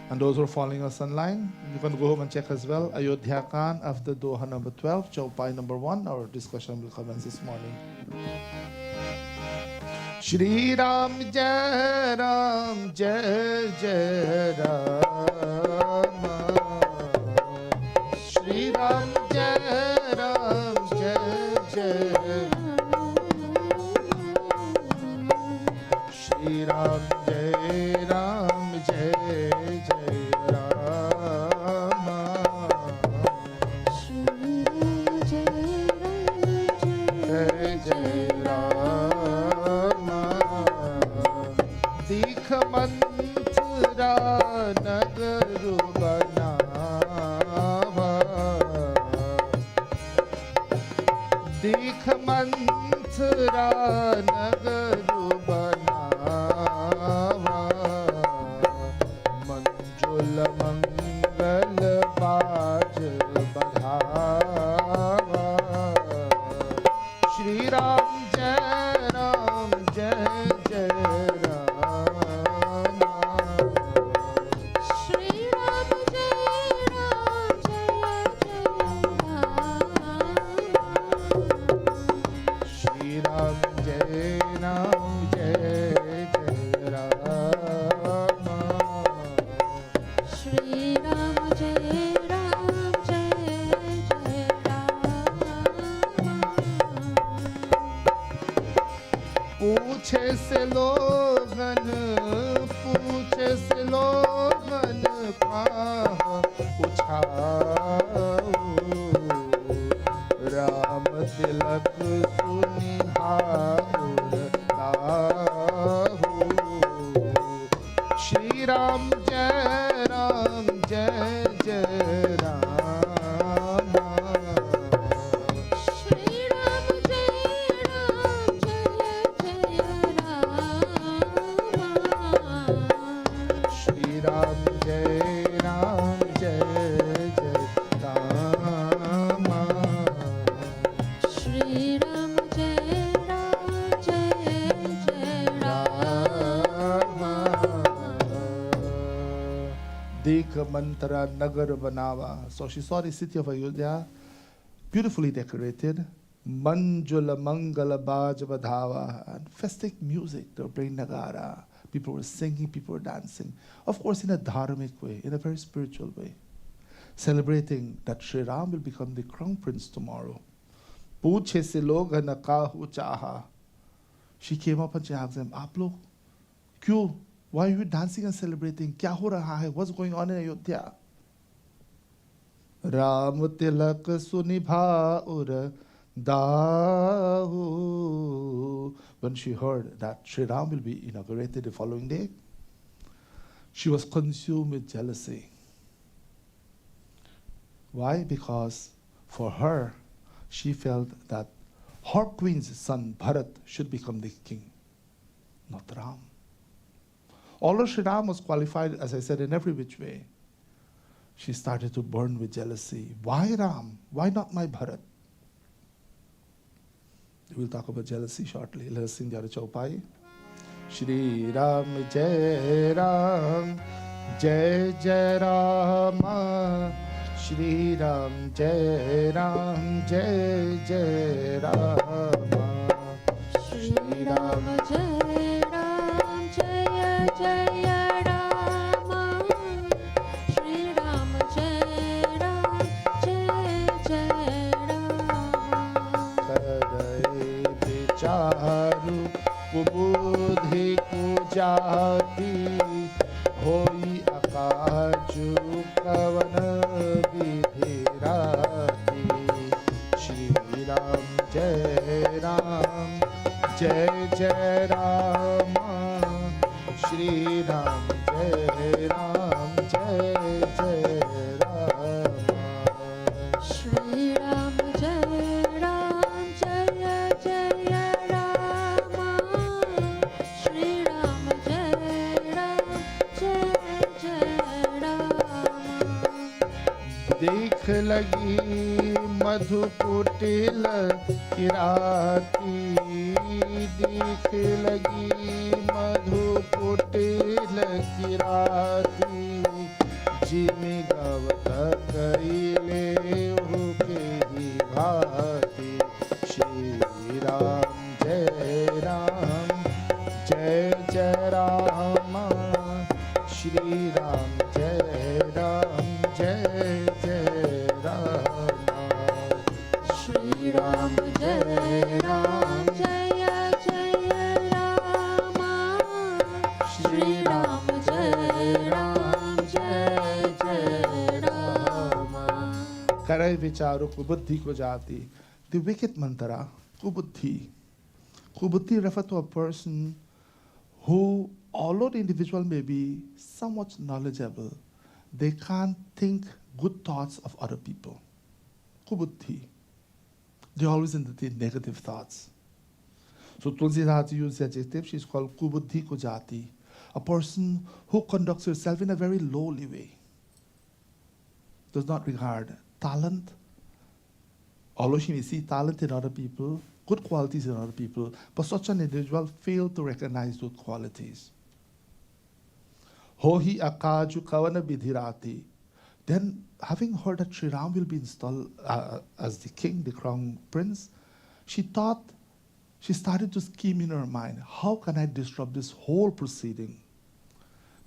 And those who are following us online, you can go home and check as well. Ayodhya Khan after Doha number 12, Chaupai number 1. Our discussion will commence this morning. Shri Ram Jai Ram Jai Jai Ram. Shri Ram Jai Ram Jai Jai Ram. Shri Ram Jai Ram Jai Jai Ram. Shri Jai Ram Jai Jai Ram. Dikh manthra nagaru banawa. Dikh manthra nagaru banawa. Manjul mangal baaj badhawa. Shri Ram Jai Ram Jai Jai Ram. Shri Ram Jai Ram Jai Jai Ram. Shri Ram Jai Ram Jai Jai Ram. Shri Ram Jai Ram Jai Jai Ram. पूछे से लोगन पूछाओ। राम तिलक सुनिहार ताहू। श्री राम जय जय Ram. Shri Ram Jai Ram Jai Jai Ram. Shri Ram जय जय Ram. Shri Ram Jai Ram Jai Jai Ram. Dekh mantra nagar banawa. So she saw the city of Ayodhya beautifully decorated. Manjula mangala baj badhawa. And festive music. They were playing nagara. People were singing, people were dancing. Of course, in a dharmic way, in a very spiritual way. Celebrating that Sri Ram will become the crown prince tomorrow. Puche se loga na kahu chaha. She came up and she asked them, "Aap log, kyun? Why are you dancing and celebrating? Kya ho raha hai? What's going on in Ayodhya?" Ram tilak sunibha ur dahu. When she heard that Sri Ram will be inaugurated the following day, she was consumed with jealousy. Why? Because for her, she felt that her queen's son Bharat should become the king, not Ram. Although Sri Ram was qualified, as I said, in every which way, she started to burn with jealousy. Why Ram? Why not my Bharat? We'll talk about jealousy shortly. Let us sing the other Chaupai. Shri Ram Jai Ram Jai Jai Rama. Shri Ram Jai Ram Jai Jai Rama. Shri Ram Jai Ram Jaya Jaya Rama. Shri Ram Jai Ram Jaya Jaya Rama. Kadai vicharu kubudhi kujati hoi akaju kavan vidhirati. Shri Ram Jai Ram Jai Jai Rama. Shri Ram Jai Ram Jai Jai Rama. Shri Ram Jai Ram Jaya Jaya Rama. Shri Ram Jai Ram Jaya Jaya Rama. देख लगी मधुकुटिल किराती. देख लगी मधुकुटिल किराती. जिमि गवत कैले के ही भाती. श्री राम जय जय राम. श्री राम जय जय Ram. Shri Ram Jai Ram Jaya Jaya Rama. Shri Ram Jai Ram Jaya Jaya Rama. करे विचारो कुबुद्धि को जाती. The wicked mantra, kubuddhi. Kubuddhi refers to a person who, although the individual may be somewhat knowledgeable, they can't think good thoughts of other people. Kubuddhi. They're always entertain negative thoughts. So Tulsi Raj used the adjective, she's called Kubuddhi Kujati, a person who conducts herself in a very lowly way, does not regard talent, although she may see talent in other people, good qualities in other people, but such an individual failed to recognize those qualities. Hohi akaju kavana bidhirati. Then, having heard that Sri Ram will be installed as the king, the crown prince, she started to scheme in her mind, how can I disrupt this whole proceeding?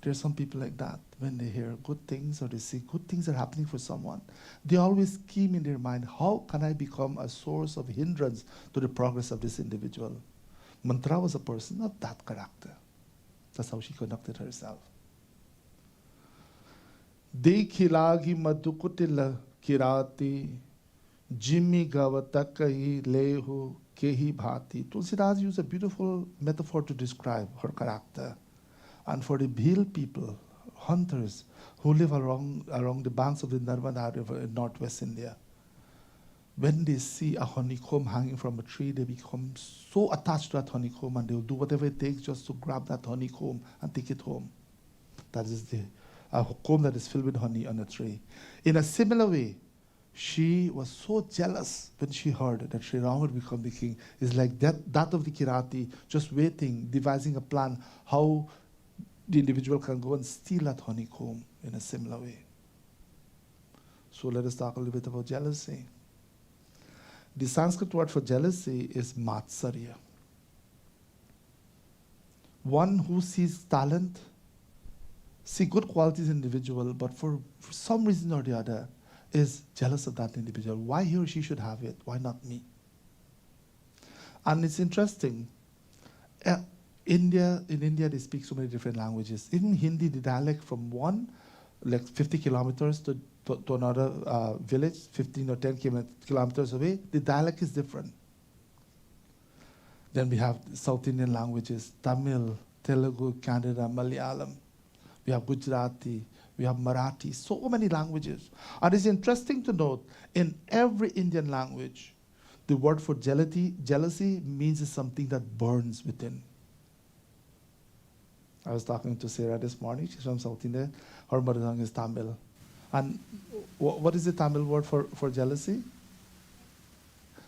There are some people like that. When they hear good things or they see good things are happening for someone, they always scheme in their mind, how can I become a source of hindrance to the progress of this individual? Mantra was a person of that character. That's how she conducted herself. Dekhilagi madhukutil kirati, Jimmy gavatakai lehu kehi bhati. Tulsidas used a beautiful metaphor to describe her character. And for the Bhil people, hunters who live along the banks of the Narmada River in northwest India, when they see a honeycomb hanging from a tree, they become so attached to that honeycomb and they'll do whatever it takes just to grab that honeycomb and take it home. That is a comb that is filled with honey on a tree. In a similar way, she was so jealous when she heard that Sri Ram would become the king. It's like that of the Kirati, just waiting, devising a plan how the individual can go and steal that honeycomb in a similar way. So let us talk a little bit about jealousy. The Sanskrit word for jealousy is matsarya. One who sees talent, see good qualities in individual, but for some reason or the other is jealous of that individual. Why he or she should have it? Why not me? And it's interesting. In India, they speak so many different languages. Even Hindi, the dialect from one, like 50 kilometers to another village, 15 or 10 kilometers away, the dialect is different. Then we have South Indian languages, Tamil, Telugu, Kannada, Malayalam. We have Gujarati, we have Marathi, so many languages. And it's interesting to note, in every Indian language, the word for jealousy means something that burns within. I was talking to Sarah this morning. She's from South India. Her mother tongue is Tamil. And what is the Tamil word for jealousy?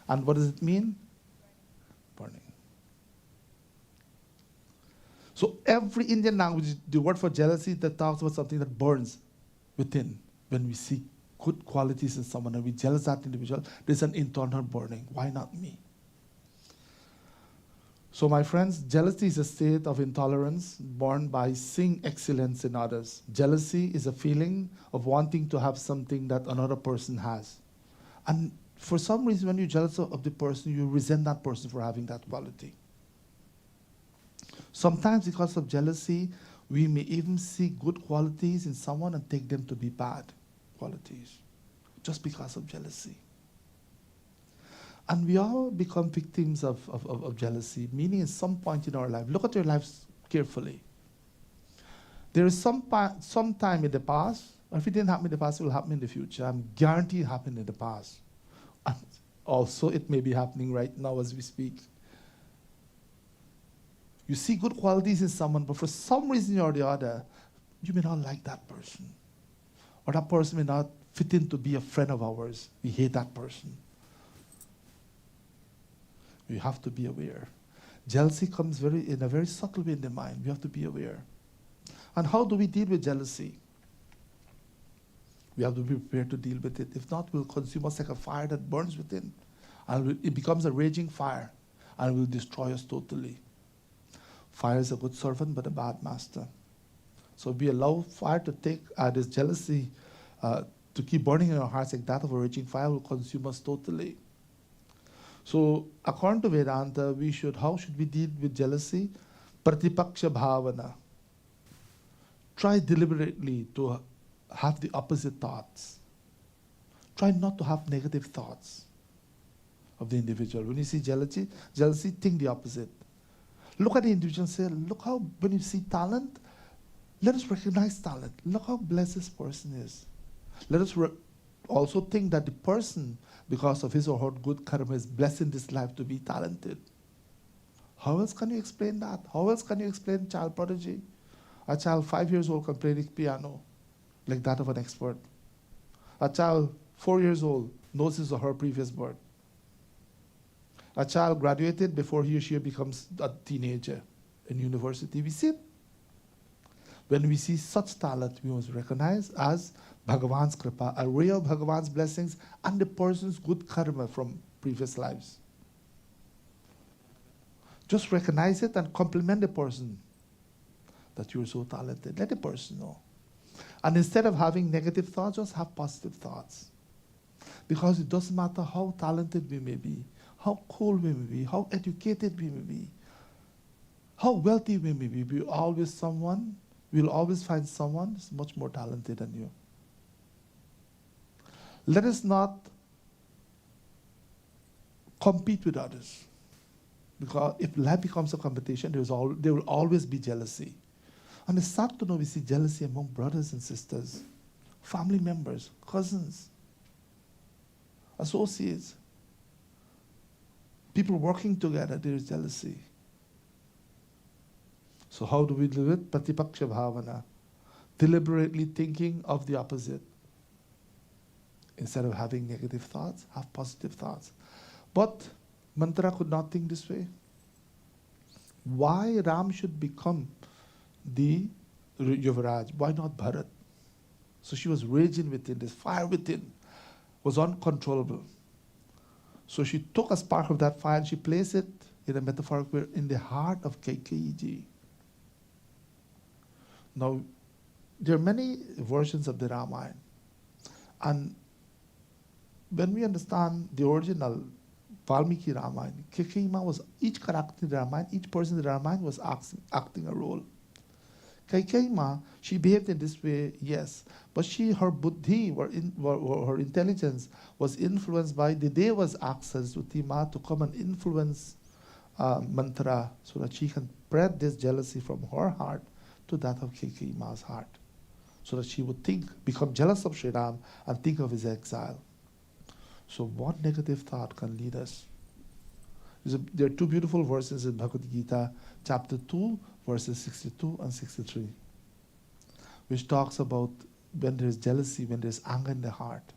And what does it mean? Burning. So every Indian language, the word for jealousy that talks about something that burns within. When we see good qualities in someone and we jealous that individual, there's an internal burning. Why not me? So my friends, jealousy is a state of intolerance born by seeing excellence in others. Jealousy is a feeling of wanting to have something that another person has. And for some reason, when you're jealous of the person, you resent that person for having that quality. Sometimes because of jealousy, we may even see good qualities in someone and take them to be bad qualities, just because of jealousy. And we all become victims of jealousy, meaning at some point in our life. Look at your lives carefully. There is some time in the past, or if it didn't happen in the past, it will happen in the future. I'm guaranteed it happened in the past. And also, it may be happening right now as we speak. You see good qualities in someone, but for some reason or the other, you may not like that person. Or that person may not fit in to be a friend of ours. We hate that person. We have to be aware. Jealousy comes in a very subtle way in the mind. We have to be aware. And how do we deal with jealousy? We have to be prepared to deal with it. If not, it will consume us like a fire that burns within. And it becomes a raging fire and will destroy us totally. Fire is a good servant, but a bad master. So we allow fire to take this jealousy to keep burning in our hearts like that of a raging fire will consume us totally. So according to Vedanta, how should we deal with jealousy? Pratipaksha bhavana. Try deliberately to have the opposite thoughts. Try not to have negative thoughts of the individual. When you see jealousy, think the opposite. Look at the individual and say, look how, when you see talent, let us recognize talent. Look how blessed this person is. Let us also think that the person, because of his or her good karma, is blessed in this life to be talented. How else can you explain that? How else can you explain child prodigy? A child 5 years old can play the piano like that of an expert. A child 4 years old knows his or her previous birth. A child graduated before he or she becomes a teenager in university. We see it. When we see such talent, we must recognize as Bhagavan's kripa, a ray of Bhagavan's blessings and the person's good karma from previous lives. Just recognize it and compliment the person that you're so talented. Let the person know. And instead of having negative thoughts, just have positive thoughts. Because it doesn't matter how talented we may be, how cool we may be, how educated we may be, how wealthy we may be, we'll always find someone who's much more talented than you. Let us not compete with others. Because if life becomes a competition, there will always be jealousy. And it's sad to know we see jealousy among brothers and sisters, family members, cousins, associates. People working together, there is jealousy. So how do we do it? Pratipaksha bhavana. Deliberately thinking of the opposite. Instead of having negative thoughts, have positive thoughts. But Mantra could not think this way. Why Ram should become the Yuvraj? Why not Bharat? So she was raging within, this fire within was uncontrollable. So she took a spark of that fire and she placed it in a metaphoric way in the heart of Kaikeyi. Now, there are many versions of the Ramayana. And when we understand the original Valmiki Ramayana, Kaikeyi was, each character in the Ramayana, each person in the Ramayana was acting a role. Kaikeyi, she behaved in this way, yes, but her buddhi, her intelligence was influenced by the Deva's access to Tima to come and influence Mantra so that she can spread this jealousy from her heart to that of Kaikeyi's heart, so that she would become jealous of Sri Ram and think of his exile. So what negative thought can lead us? There are two beautiful verses in Bhagavad Gita, chapter 2, verses 62 and 63, which talks about when there's jealousy, when there's anger in the heart.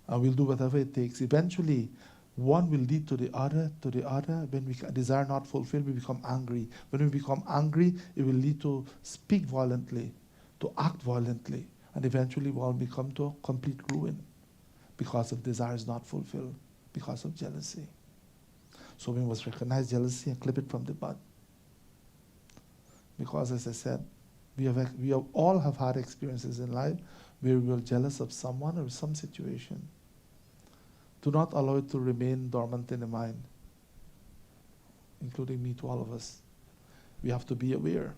And we'll do whatever it takes. Eventually, one will lead to the other, to the other. When we desire not fulfilled, we become angry. When we become angry, it will lead to speak violently, to act violently, and eventually one will come to complete ruin because of desires not fulfilled, because of jealousy. So we must recognize jealousy and clip it from the bud. Because as I said, we have all have had experiences in life where we were jealous of someone or some situation. Do not allow it to remain dormant in the mind, including me, to all of us. We have to be aware.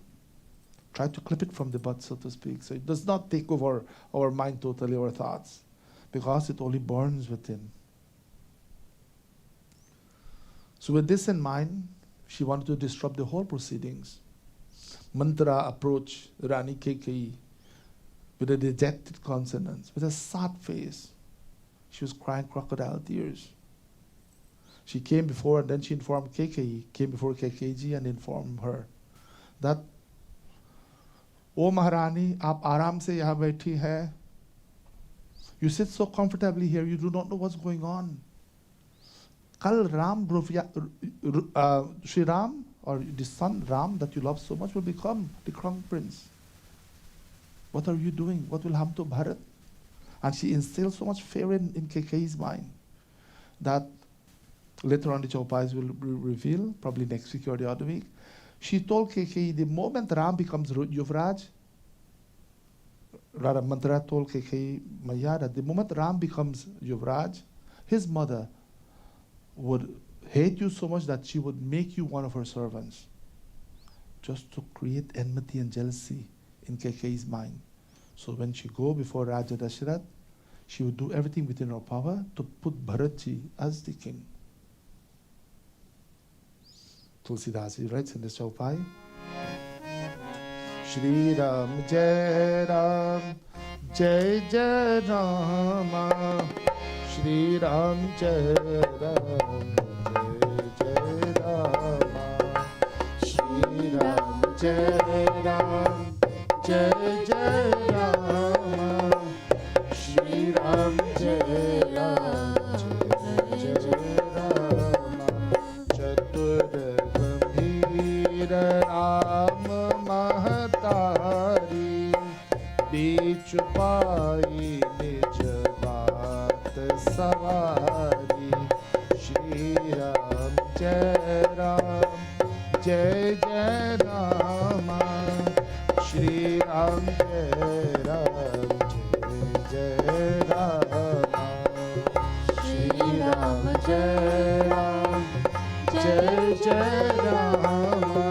Try to clip it from the bud, so to speak, so it does not take over our mind totally, our thoughts, because it only burns within. So with this in mind, she wanted to disrupt the whole proceedings. Mantra approached Rani Kekeyi with a dejected countenance, with a sad face. She was crying crocodile tears. She came before, and then she informed Kekeyi, came before Kekeyi and informed her that, "O Maharani, aap aaram se yahan baithi hai. You sit so comfortably here, you do not know what's going on. Kal Sri Ram, or the son Ram that you love so much, will become the crown prince. What are you doing? What will happen to Bharat?" And she instilled so much fear in Kekeyi's mind that later on the Chaupais will reveal, probably next week or the other week. She told Kekeyi, the moment Ram becomes Yuvraj, Radha Mantra told Kekeyi Maya that the moment Ram becomes Yuvraj, his mother would hate you so much that she would make you one of her servants, just to create enmity and jealousy in Kekeyi's mind. So when she go before Raja Dasharath, she would do everything within her power to put Bharatji as the king. Tulsidas writes in this Chaupai, Shri Ram Jai Ram, Jai Jai Rama, Shri Ram Jai Ram, Jai Jai Rama, Shri Ram Jai Ram, Jai Jai Rama, Shri Ram Jai Ram, Jai Jai Rama, Chatur Gambhir Ram Mahatari, Beech Pai Nij Baat Savari, Shri Ram Jai Ram, Jai Jai Rama, Shri Ram Jai Ram, Jai Jai Rama, Shri Ram Jai Ram, Jai Jai Rama,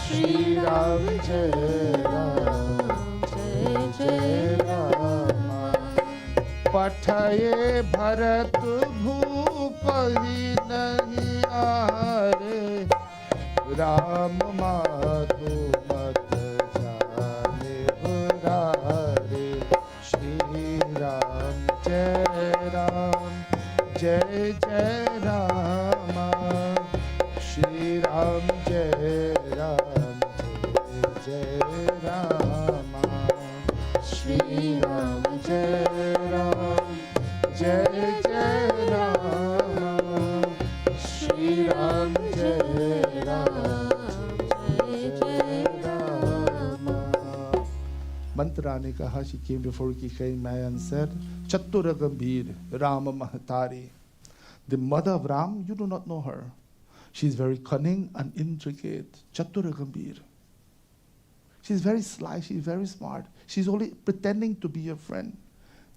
Shri Ram Jai Ram, Jai Jai Rama. Pathaye Bharat bhupahi nahi aare, Ram Madhu Mat Jane Murare, Shri Ram Jai Ram, Jai Jai Rama, Shri Ram Jai Ram, Jai Jai Rama, Shri Ram Jai Ram, Jai Jai Rama, Shri Ram Jai Ram, Jai Jai Rama. Mantra ne kaha, she came before Kekeyi Maya and said, Chatura Gambhir Rama Mahatari. The mother of Ram, you do not know her. She is very cunning and intricate. Chatura Gambhir. She is very sly, she is very smart. She's only pretending to be your friend.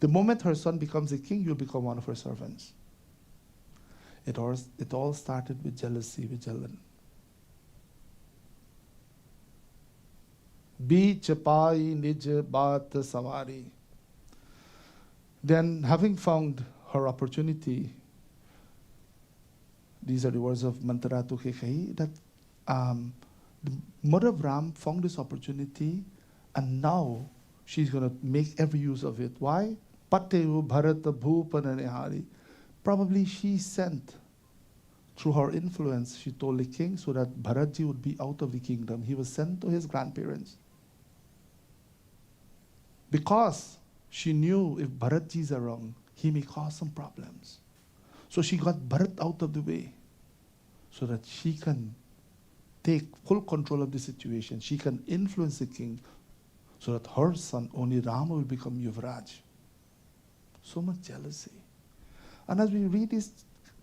The moment her son becomes a king, you'll become one of her servants. It all started with jealousy, with Jalan. Beech Pai Nij Baat Savari. Then, having found her opportunity, these are the words of Mantra to Kekeyi, that the mother of Ram found this opportunity, and now she's going to make every use of it. Why? Patehu Bharata Bhupananehari. Probably she sent Through her influence, she told the king so that Bharatji would be out of the kingdom. He was sent to his grandparents. Because she knew if Bharatji is around, he may cause some problems. So she got Bharat out of the way so that she can take full control of the situation. She can influence the king so that her son, only Rama, will become Yuvraj. So much jealousy. And as we read these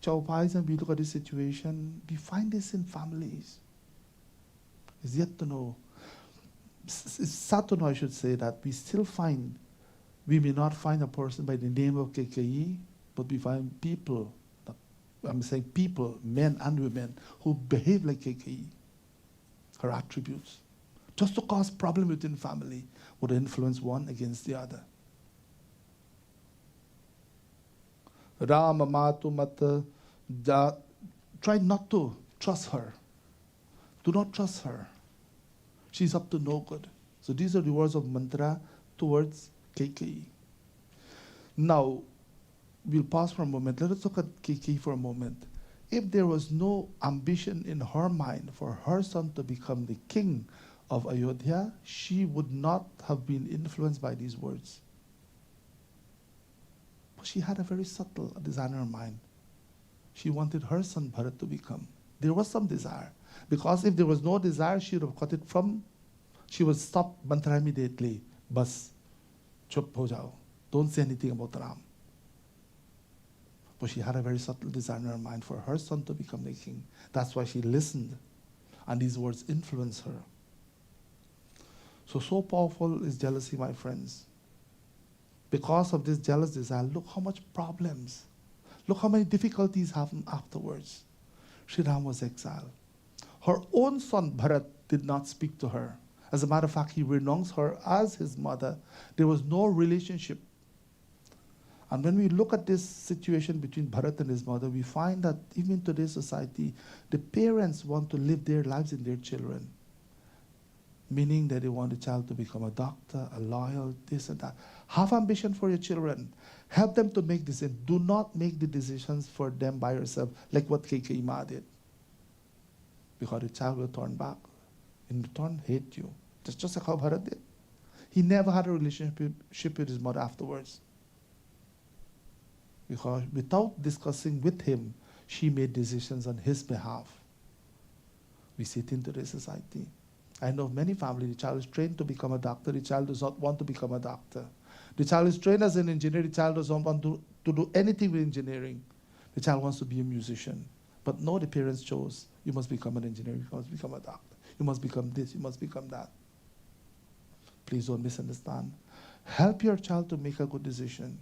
Chaupais and we look at this situation, we find this in families. It's yet to know. It's sad to know, I should say, that we still find, we may not find a person by the name of KKE, but we find people, I'm saying people, men and women, who behave like KKE, her attributes, just to cause problem within family, would influence one against the other. Rama Matu Mata, try not to trust her. Do not trust her. She's up to no good. So these are the words of mantra towards KKE. Now, we'll pause for a moment. Let us look at KKE for a moment. If there was no ambition in her mind for her son to become the king of Ayodhya, she would not have been influenced by these words. But she had a very subtle desire in her mind. She wanted her son Bharat to become. There was some desire. Because if there was no desire, she would have cut it from, she would stop mantra immediately. Bas, chup ho jao. Don't say anything about Ram. But she had a very subtle desire in her mind for her son to become the king. That's why she listened. And these words influenced her. So powerful is jealousy, my friends. Because of this jealous desire, look how much problems, look how many difficulties happened afterwards. Sri Ram was exiled. Her own son, Bharat, did not speak to her. As a matter of fact, he renounced her as his mother. There was no relationship. And when we look at this situation between Bharat and his mother, we find that even in today's society, the parents want to live their lives in their children. Meaning that they want the child to become a doctor, a lawyer, this and that. Have ambition for your children. Help them to make decisions. Do not make the decisions for them by yourself, like what KK Ma did. Because the child will turn back. In return, hate you. That's just like how Bharat did. He never had a relationship with his mother afterwards. Because without discussing with him, she made decisions on his behalf. We see it in today's society. I know of many families, the child is trained to become a doctor, the child does not want to become a doctor. The child is trained as an engineer, the child doesn't want to do anything with engineering. The child wants to be a musician. But no, the parents chose, you must become an engineer, you must become a doctor, you must become this, you must become that. Please don't misunderstand. Help your child to make a good decision.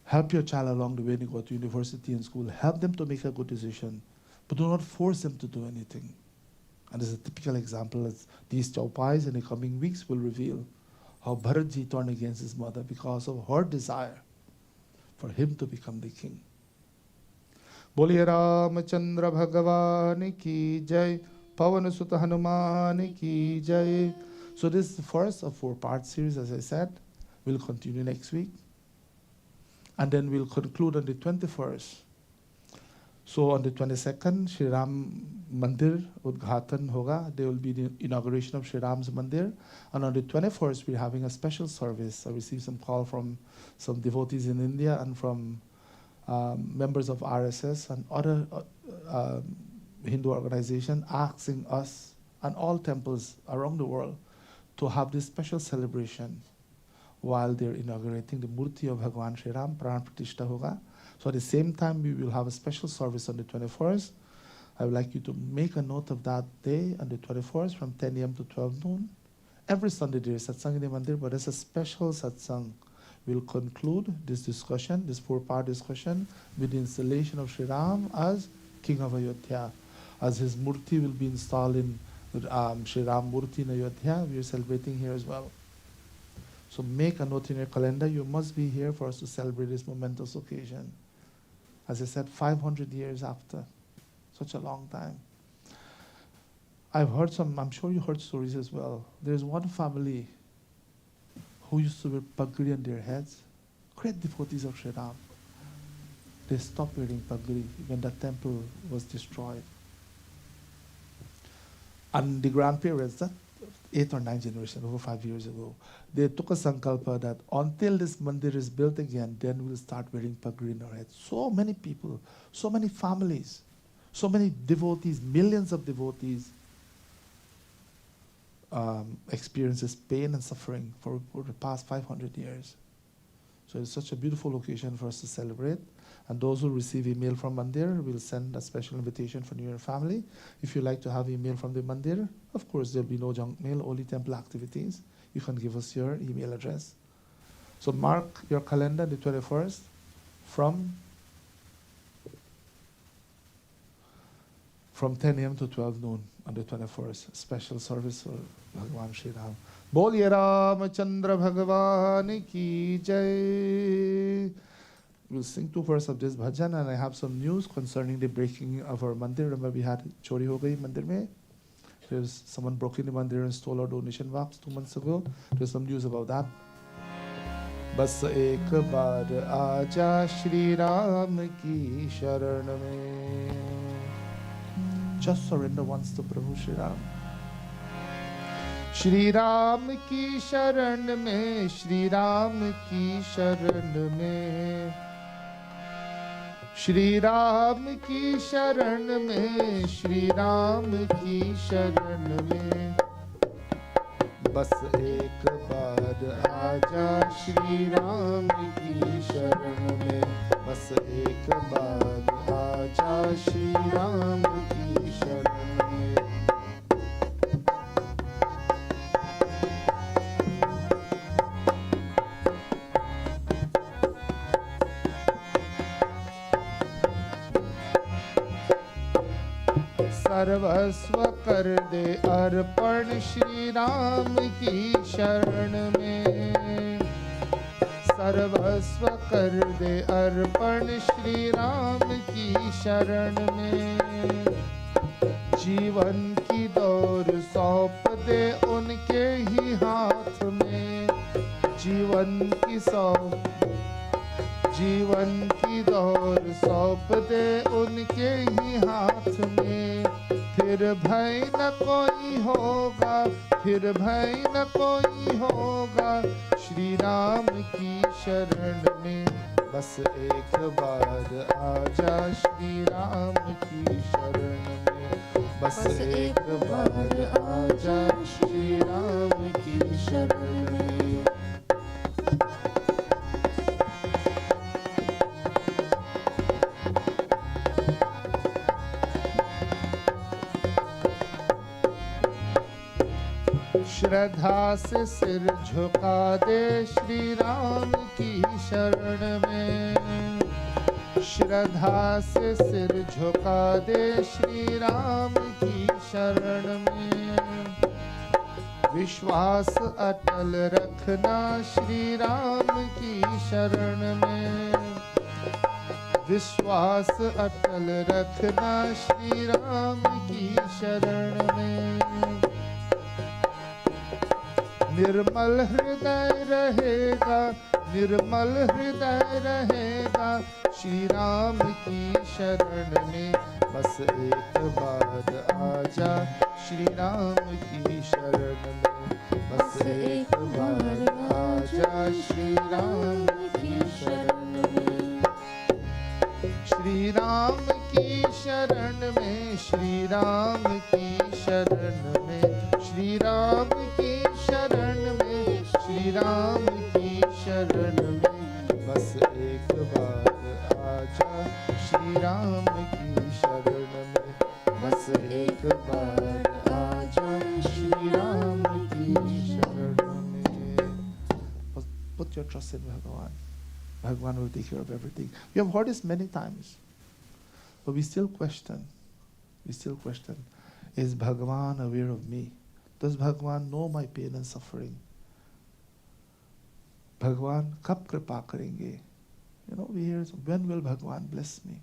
Help your child along the way when you go to university and school. Help them to make a good decision. But do not force them to do anything. And this is a typical example as these Chaupais in the coming weeks will reveal how Bharatji turned against his mother because of her desire for him to become the king. Boliye Ramachandra Bhagavan ki jai, Pavan Sutta Hanuman ki jai. So this is the first of 4-part series, as I said. We'll continue next week. And then we'll conclude on the 21st. So on the 22nd, Shri Ram Mandir Udghatan hoga. There will be the inauguration of Shri Ram's Mandir. And on the 21st, we're having a special service. I received some call from some devotees in India and from members of RSS and other Hindu organizations asking us and all temples around the world to have this special celebration while they're inaugurating the Murti of Bhagwan Shri Ram, Pran Pratishtha hoga. So at the same time, we will have a special service on the 21st. I would like you to make a note of that day on the 21st from 10 a.m. to 12 noon. Every Sunday there is satsang in the mandir, but there's a special satsang. We'll conclude this discussion, this 4-part discussion, with the installation of Shri Ram as King of Ayodhya. As his Murti will be installed in Shri Ram Murti in Ayodhya, we are celebrating here as well. So make a note in your calendar. You must be here for us to celebrate this momentous occasion. As I said, 500 years after. Such a long time. I've heard some, I'm sure you heard stories as well. There's one family who used to wear pagri on their heads. Great devotees of Shri Ram. they stopped wearing pagri when the temple was destroyed. And the grandparents, that 8th or 9th generation, over 5 years ago, they took a sankalpa that until this mandir is built again, then we'll start wearing pagri in our heads. So many people, so many families, so many devotees, millions of devotees experiences pain and suffering for the past 500 years. So it's such a beautiful occasion for us to celebrate. And those who receive email from Mandir will send a special invitation for New Year family. If you like to have email from the Mandir, of course there'll be no junk mail, only temple activities. You can give us your email address. So mark your calendar, the 21st, from 10 a.m. to 12 noon on the 21st. Special service for Bhagwan Shri Ram. Bolye Ramachandra Bhagwan ki jai. We'll sing 2 verses of this bhajan, and I have some news concerning the breaking of our mandir. Remember we had chori ho gayi mandir mein? There's someone broke in the mandir and stole our donation box 2 months ago. There's some news about that. बस एक बार आजा श्री राम की शरण में. Just surrender once to Prabhu Shri Ram. Shri Ram की शरण में, श्री राम की शरण में, श्री राम की शरण में, श्री राम की शरण में. बस एक बार आजा श्री राम की शरण में. बस एक बार आजा श्री राम की शरण में. सर्वस्व कर दे अर्पण श्री राम की शरण में. सर्वस्व कर दे अर्पण श्री राम की शरण में. जीवन की दौर सौंप दे उनके ही हाथ में. जीवन की दौर सौंप दे उनके ही हाथ में. फिर भय न कोई होगा, फिर भय न कोई होगा श्री राम की शरण में. बस एक बार आजा श्री राम की शरण में. बस एक बार आजा श्री राम की शरण में. श्रद्धा से सिर झुका दे श्री राम की शरण में. श्रद्धा से सिर झुका दे श्री राम की शरण में. विश्वास अटल रखना श्री राम की शरण में. विश्वास अटल रखना श्री राम की शरण में. निर्मल हृदय रहेगा, निर्मल हृदय रहेगा श्री राम की शरण में. बस एक बार आजा श्री राम की शरण में. बस एक बार आजा श्री राम की शरण में. श्री राम की शरण में, श्री राम की शरण में, श्री राम की शरण में, श्री राम की शरण में. बस एक बार आजा श्री राम की शरण में. बस एक बार आजा श्री राम की शरण में. Put your trust in Bhagavan. Bhagavan will take care of everything. We have heard this many times, but we still question. Is Bhagavan aware of me? Does Bhagavan know my pain and suffering? Bhagavan kab kripa karenge? We hear, when will Bhagavan bless me?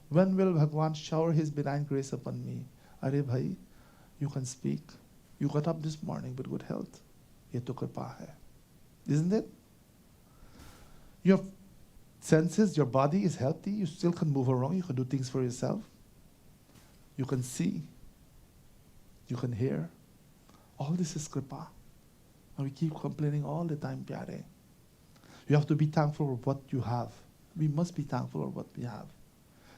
When will Bhagavan shower his benign grace upon me? Are bhai, you can speak. You got up this morning with good health. Ye to kripa hai. Isn't it? You have senses, your body is healthy, you still can move around, you can do things for yourself. You can see, you can hear. All this is kripa. And we keep complaining all the time, pyare. You have to be thankful for what you have. We must be thankful for what we have.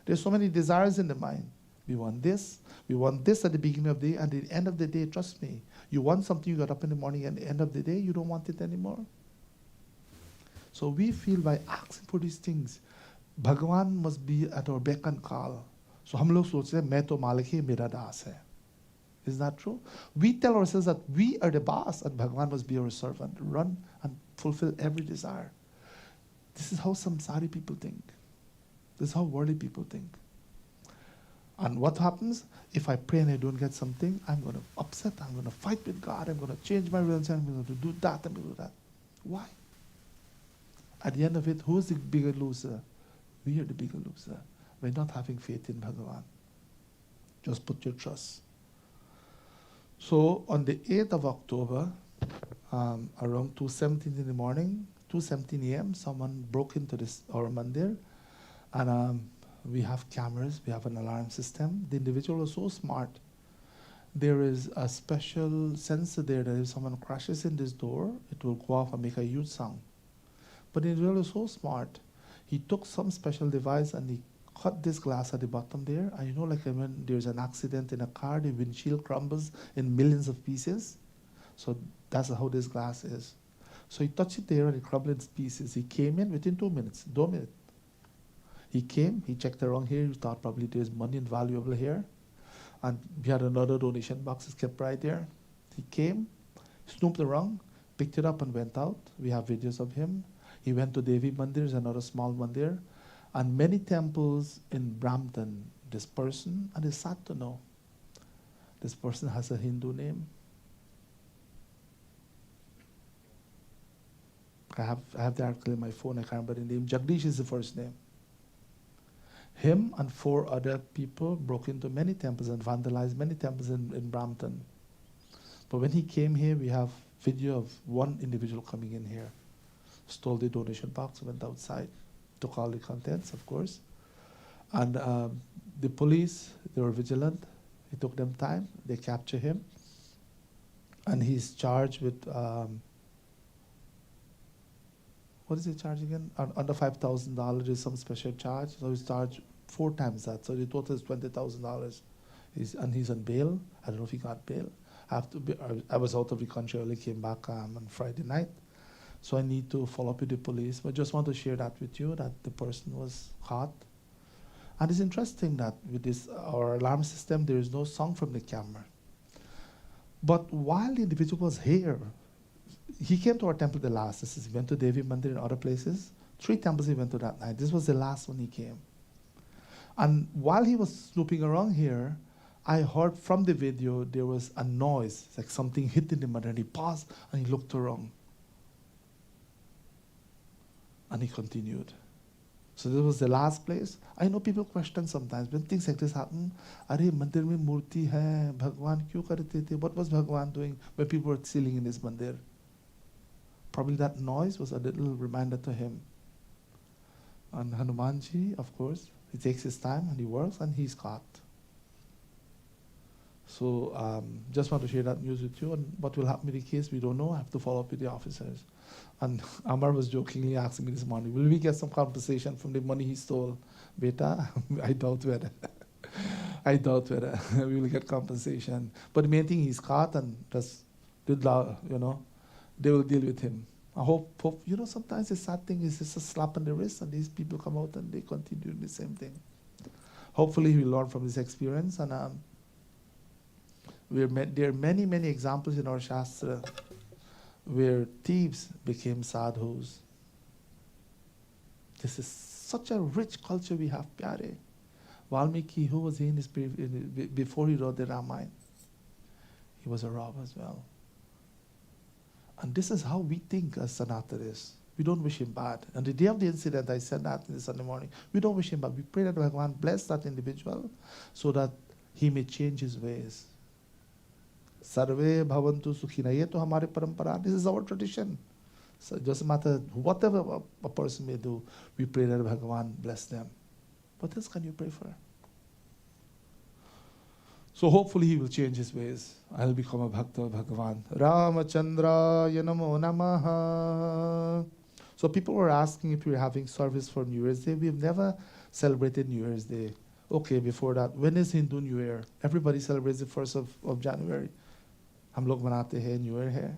There's so many desires in the mind. We want this at the beginning of the day, and at the end of the day, trust me, you want something, you got up in the morning, and at the end of the day, you don't want it anymore. So we feel by asking for these things, Bhagavan must be at our beck and call. So हम लोग सोचते हैं मैं तो मालिक ही मेरा दास है. Is that true? We tell ourselves that we are the boss and Bhagavan must be our servant. Run and fulfill every desire. This is how samsari people think. This is how worldly people think. And what happens? If I pray and I don't get something, I'm going to upset, I'm going to fight with God, I'm going to change my religion, I'm going to do that, I'm going to do that. Why? At the end of it, who's the bigger loser? We are the bigger loser. We're not having faith in Bhagavan. Just put your trust. So on the 8th of October, around 2:17 in the morning, 2:17 a.m., someone broke into our mandir, and we have cameras, we have an alarm system. The individual was so smart. There is a special sensor there that if someone crashes in this door, it will go off and make a huge sound. But the individual was so smart. He took some special device and he cut this glass at the bottom there. And you know, like when there's an accident in a car, the windshield crumbles in millions of pieces. So that's how this glass is. So he touched it there and it crumbled in pieces. He came in within 2 minutes, 2 minutes. He came, he checked around here, he thought probably there's money and valuable here. And we had another donation box, it's kept right there. He came, snooped around, picked it up and went out. We have videos of him. He went to Devi Mandir, another small mandir, and many temples in Brampton. This person, and it's sad to know, this person has a Hindu name. I have the article in my phone, I can't remember the name. Jagdish is the first name. Him and 4 other people broke into many temples and vandalized many temples in Brampton. But when he came here, we have video of one individual coming in here. Stole the donation box, went outside, took all the contents, of course. And the police, they were vigilant. It took them time. They captured him. And he's charged with, what is he charged again? Under $5,000 is some special charge. So he's charged 4 times that. So the total is $20,000. And he's on bail. I don't know if he got bail. I was out of the country, I only came back on Friday night. So I need to follow up with the police. But just want to share that with you, that the person was caught. And it's interesting that with this, our alarm system, there is no sound from the camera. But while the individual was here, he came to our temple the last. He went to Devi Mandir and other places. 3 temples he went to that night. This was the last one he came. And while he was snooping around here, I heard from the video there was a noise, like something hit in the mud, and he paused and he looked around. And he continued. So this was the last place. I know people question sometimes when things like this happen. Are mandir mein murti hai, Bhagwan kyun karte the? What was Bhagwan doing when people were sealing in his mandir? Probably that noise was a little reminder to him. And Hanumanji, of course, he takes his time and he works and he's caught. So just want to share that news with you. And what will happen with the case, we don't know. I have to follow up with the officers. And Amar was jokingly asking me this morning, will we get some compensation from the money he stole? Beta, I doubt whether. I doubt whether we will get compensation. But the main thing, he's caught and just, they will deal with him. I hope, sometimes the sad thing is it's a slap on the wrist and these people come out and they continue doing the same thing. Hopefully he will learn from this experience. And there are many, many examples in our Shastra where thieves became sadhus. This is such a rich culture we have, pyare. Valmiki, who was he in his before he wrote the Ramayana? He was a robber as well. And this is how we think as Sanatanis. We don't wish him bad. And the day of the incident, I said that in the Sunday morning, we don't wish him bad. We pray that Bhagavan bless that individual so that he may change his ways. Sarve bhavantu sukhina. Ye to hamare parampara. This is our tradition. So it doesn't matter whatever a person may do, we pray that Bhagavan bless them. What else can you pray for? So hopefully he will change his ways. I'll become a Bhakta of Bhagavan. Ramachandraya namo namaha. So people were asking if we were having service for New Year's Day. We've never celebrated New Year's Day. Okay, before that, when is Hindu New Year? Everybody celebrates the 1st of January. हम लोग मनाते हैं New Year है.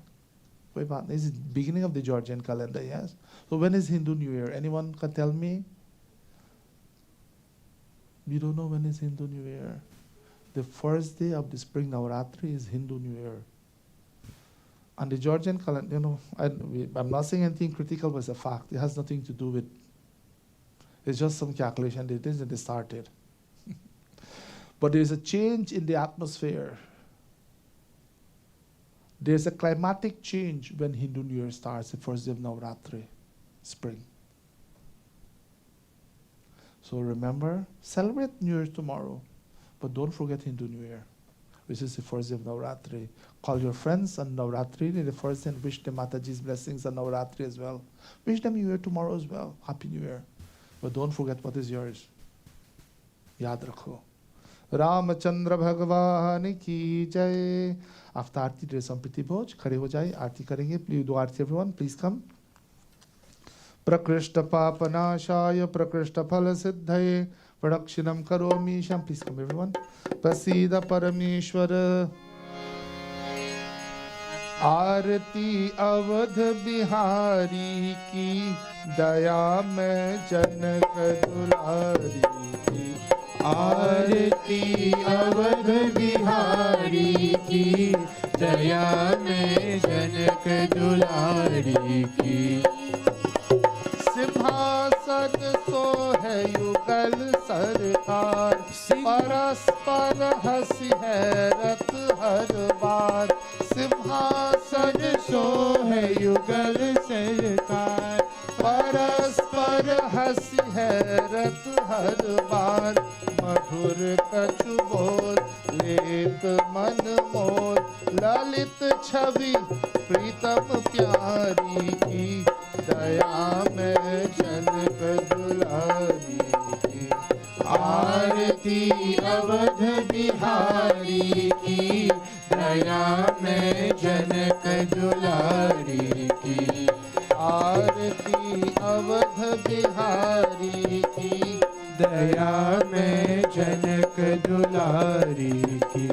कोई बात नहीं. It's the beginning of the Georgian calendar, yes. So when is Hindu New Year? Anyone can tell me? You don't know when is Hindu New Year? The first day of the spring Navaratri is Hindu New Year. And the Georgian calendar, you know, I'm not saying anything critical, but it's a fact. It has nothing to do with, it's just some calculation they did and they started. But there's a change in the atmosphere. There's a climatic change when Hindu New Year starts, the first day of Navaratri, spring. So remember, celebrate New Year tomorrow, but don't forget Hindu New Year, which is the first day of Navaratri. Call your friends on Navaratri, the first day, and wish them Mataji's blessings on Navaratri as well. Wish them New Year tomorrow as well. Happy New Year. But don't forget what is yours. Yaad rakho. Ramachandra Bhagwan ki jai. After Aarti, there is some Priti Bhoj. Khade ho jai. Aarti karenge. Please do Aarti, everyone. Please come. Prakrishta papanashaya prakrishta phala siddhaye Pradakshinam karomi sham. Please come, everyone. Prasida Parameshwara. आरती अवध बिहारी की दया में जनक दुलारी की आरती अवध बिहारी की दया में जनक दुलारी की सिंहासन सोहे युगल सरकार परस्पर हंसी है रत हर बार सिंहासन सोहे युगल सरकार परस्पर हंसी है रत हर बार मधुर कछु बोल लेत मन मोल ललित छवि प्रीतम प्यारी की दया में जनक दुलारी की आरती अवध बिहारी की दया में जनक दुलारी की आरती अवध बिहारी की दया में जनक दुलारी की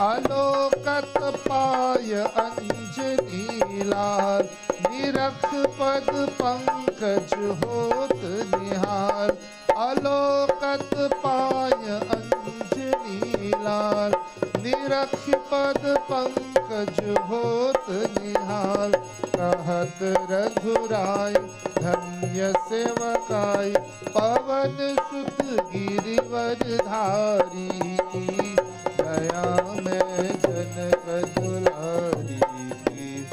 अलोकत पाय अंजनी लाल निरख पद पंकज होत निहार अलोकत पाय अंजनी लाल निरख पद पंकज होत निहाल कहत रघुराय धन्य सेवकाय पवन सुत गिरिवर धारी की दया में जनक दुलारी की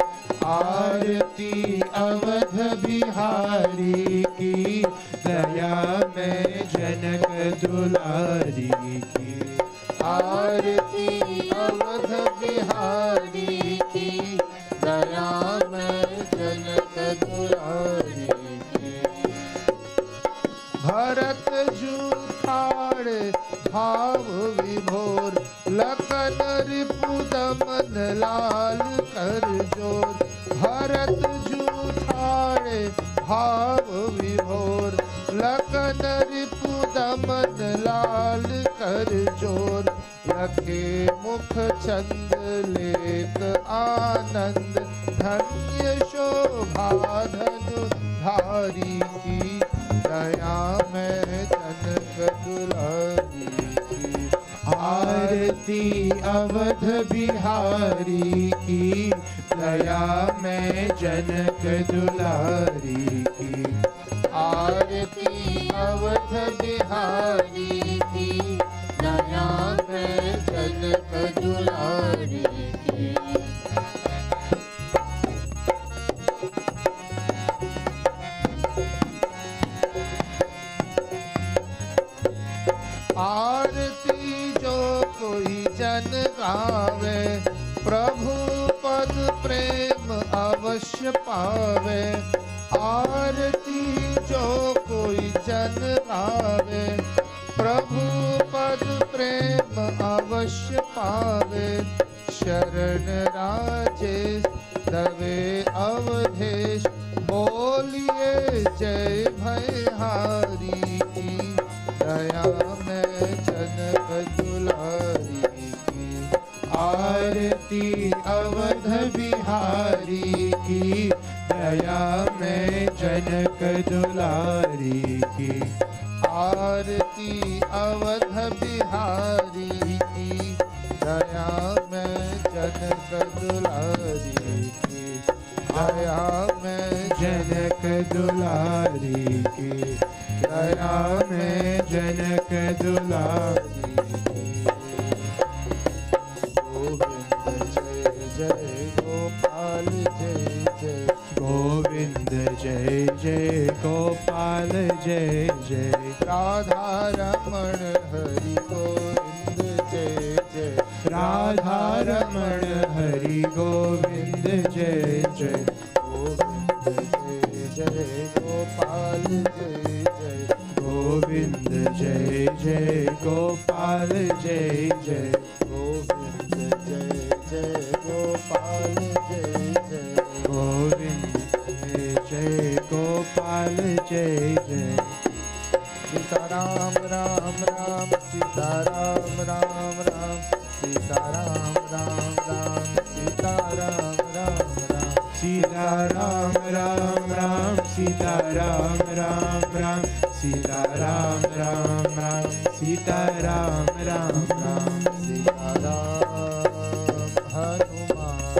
आरती अवध बिहारी की दया में जनक दुलारी की आरती अवध बिहारी की दया में जनक दुलारी की भरत जूठाड़ भाव विभोर लखन रिपुदमन लाल कर जोर भरत जूठाड़ भाव विभोर लखन रिपुदमन लाल कर जोर लखे मुख चंद लेत आनंद धन्य शोभा धनु धारी की दया में जनक दुलारी की आरती अवध बिहारी की दया में जनक दुलारी की आरती अवध बिहारी की दया में जनक दुलारी की आरती जो कोई जन गावे प्रभु पद प्रेम अवश्य अवश्य पावे। आरती जो कोई जन गावे, प्रभु पद प्रेम अवश्य पावे। शरण राजेश दवे अवधेश, बोलिए जय भयहारी की। दया में जनक दुलारी की। आरती अवध बिहारी की, दया में जनक दुलारी की। आरती अवध बिहारी की, दया में जनक दुलारी की। दया में जनक दुलारी की। दया में जनक दुलारी की। गोविंद जय जय गोपाल जय जय। गोविंद जय जय गोपाल जय जय। राधा रमण हरि गोविंद जय जय। राधा रमण हरि गोविंद जय जय। गोविंद जय जय गोपाल जय जय। गोविंद जय जय गोपाल जय जय। गोविंद जय जय गोपाल जय जय। गोविंद जय जय गोपाल जय जय। सीताराम राम राम सीताराम राम राम। सीताराम राम राम सीताराम राम राम। सीताराम राम राम सीताराम राम राम। सीताराम राम राम सीताराम राम राम। सीताराम हनुमान।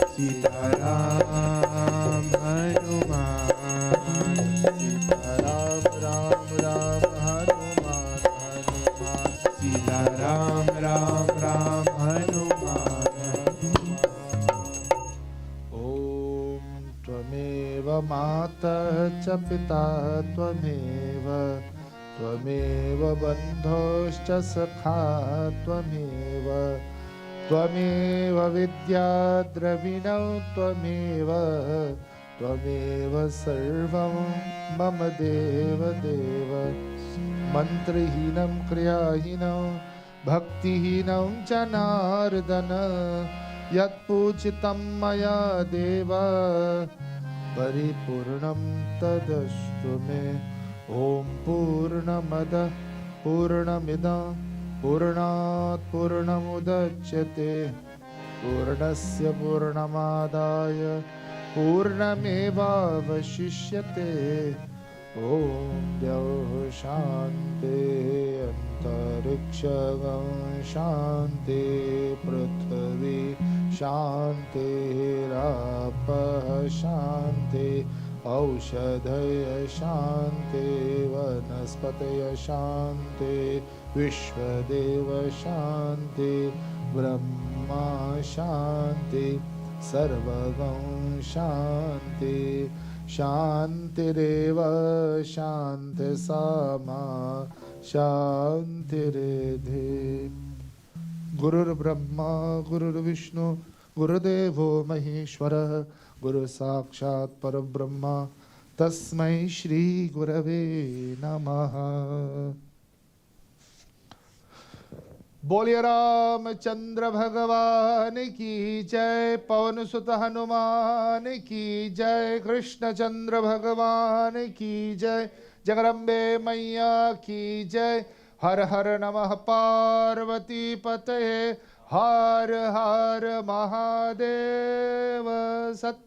सीताराम हनुमान। सीताराम राम राम हनुमान हनुमान। सीताराम राम राम हनुमान हनुमान। ओम त्वमेव मातः च पिता त्वमेव। त्वमेव बन्धुश्च सखा त्वमेव। त्वमेव विद्या द्रविणं त्वमेव। त्वमेव सर्वं मम देव देव। मन्त्रहीनं क्रियाहीनं भक्तिहीनं च नारदन। यत्पूजितं मया देव, परिपूर्णं तदस्तु मे। ॐ पूर्णमदः पूर्णमिदं पूर्णात् पूर्णमुदच्यते। पूर्णस्य पूर्णमादाय पूर्णमेवावशिष्यते। ॐ द्यौः शान्ति अन्तरिक्षं शान्ति पृथ्वी शान्तिरापः शान्ति औषधय शान्ति वनस्पतय शान्ति विश्वदेव शान्ति ब्रह्मा शान्ति सर्वगं शान्ति शान्तिरेव शान्ति सामा शान्तिरेधि। गुरुर्ब्रह्मा गुरुर्विष्णु गुरुदेवो महेश्वरः गुरु साक्षात् परब्रह्म तस्मै श्री गुरवे नमः। बोलिए रामचंद्र भगवान की जय। पवन सुत हनुमान की जय। कृष्ण चंद्र भगवान की जय। जगदम्बे मैया की जय। हर हर नमः पार्वती पतये। हर हर महादेव। सत्य